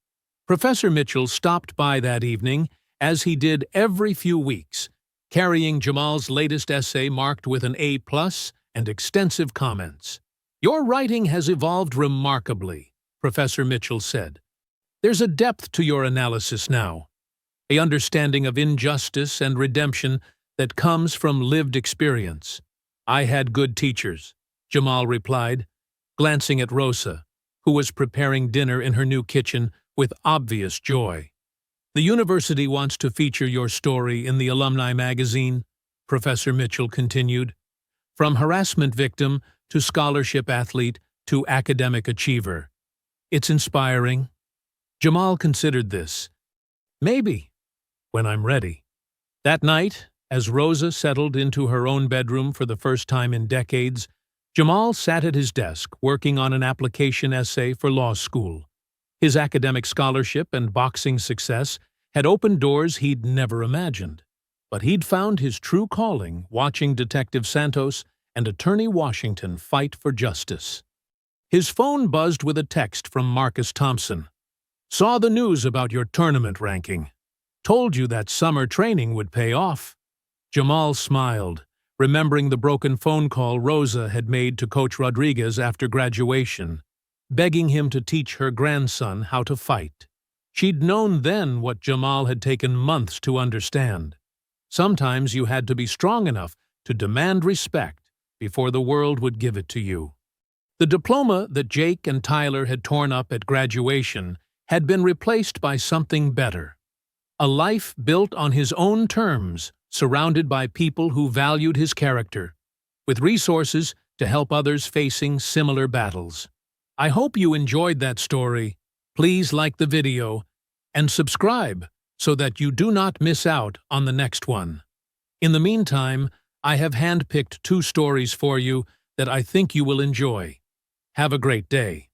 Professor Mitchell stopped by that evening, as he did every few weeks, carrying Jamal's latest essay marked with an A+ and extensive comments. "Your writing has evolved remarkably," Professor Mitchell said. "There's a depth to your analysis now, an understanding of injustice and redemption that comes from lived experience." "I had good teachers," Jamal replied, glancing at Rosa, who was preparing dinner in her new kitchen with obvious joy. "The university wants to feature your story in the alumni magazine," Professor Mitchell continued. "From harassment victim to scholarship athlete, to academic achiever. It's inspiring. Jamal considered this. Maybe, when I'm ready. That night, as Rosa settled into her own bedroom for the first time in decades, Jamal sat at his desk working on an application essay for law school. His academic scholarship and boxing success had opened doors he'd never imagined. But he'd found his true calling watching Detective Santos and Attorney Washington fight for justice. His phone buzzed with a text from Marcus Thompson. "Saw the news about your tournament ranking. Told you that summer training would pay off." Jamal smiled, remembering the broken phone call Rosa had made to Coach Rodriguez after graduation, begging him to teach her grandson how to fight. She'd known then what Jamal had taken months to understand. Sometimes you had to be strong enough to demand respect before the world would give it to you. The diploma that Jake and Tyler had torn up at graduation had been replaced by something better. A life built on his own terms, surrounded by people who valued his character, with resources to help others facing similar battles. I hope you enjoyed that story. Please like the video and subscribe so that you do not miss out on the next one. In the meantime, I have handpicked 2 stories for you that I think you will enjoy. Have a great day.